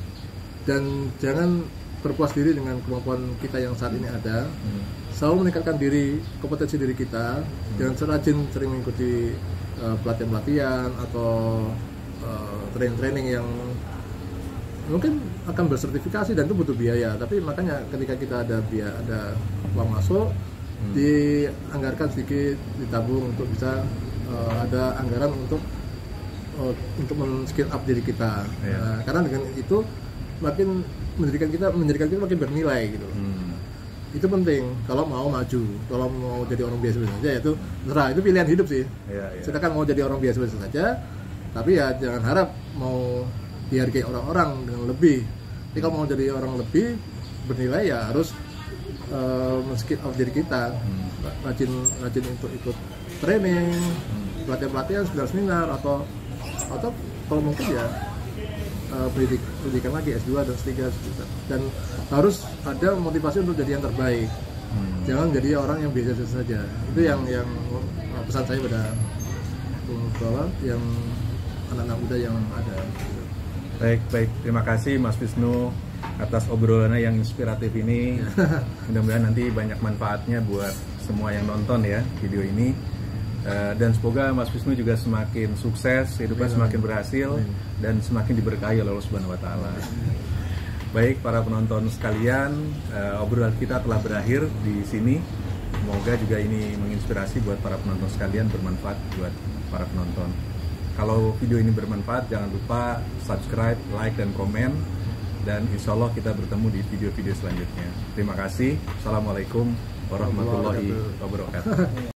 dan jangan berpuas diri dengan kemampuan kita yang saat ini ada. Selalu meningkatkan kompetensi diri kita, jangan sering mengikuti pelatihan atau training yang mungkin akan bersertifikasi dan itu butuh biaya. Tapi makanya ketika kita ada uang masuk, dianggarkan sedikit, ditabung untuk bisa ada anggaran untuk men-skill up diri kita. Karena dengan itu makin menjadikan kita makin bernilai gitu. Itu penting kalau mau maju, kalau mau jadi orang biasa saja itu terserah, itu pilihan hidup sih. Silakan mau jadi orang biasa saja, tapi ya jangan harap mau dihargai orang-orang dengan lebih. Jadi kalau mau jadi orang lebih bernilai ya harus men-skill up diri kita, rajin untuk ikut training, pelatihan seminar atau kalau mungkin ya pendidikan lagi S2 dan S3 dan harus ada motivasi untuk jadi yang terbaik. Jangan jadi orang yang biasa saja. Itu yang pesan saya pada yang anak-anak muda yang ada. Baik, terima kasih Mas Wisnu atas obrolannya yang inspiratif ini. Mudah-mudahan nanti banyak manfaatnya buat semua yang nonton ya video ini. Dan semoga Mas Wisnu juga semakin sukses, hidupnya semakin berhasil dan semakin diberkahi oleh Allah Subhanahu wa taala. Baik para penonton sekalian, obrolan kita telah berakhir di sini. Semoga juga ini menginspirasi buat para penonton sekalian, bermanfaat buat para penonton. Kalau video ini bermanfaat, jangan lupa subscribe, like, dan komen. Dan insya Allah kita bertemu di video-video selanjutnya. Terima kasih. Assalamualaikum warahmatullahi wabarakatuh.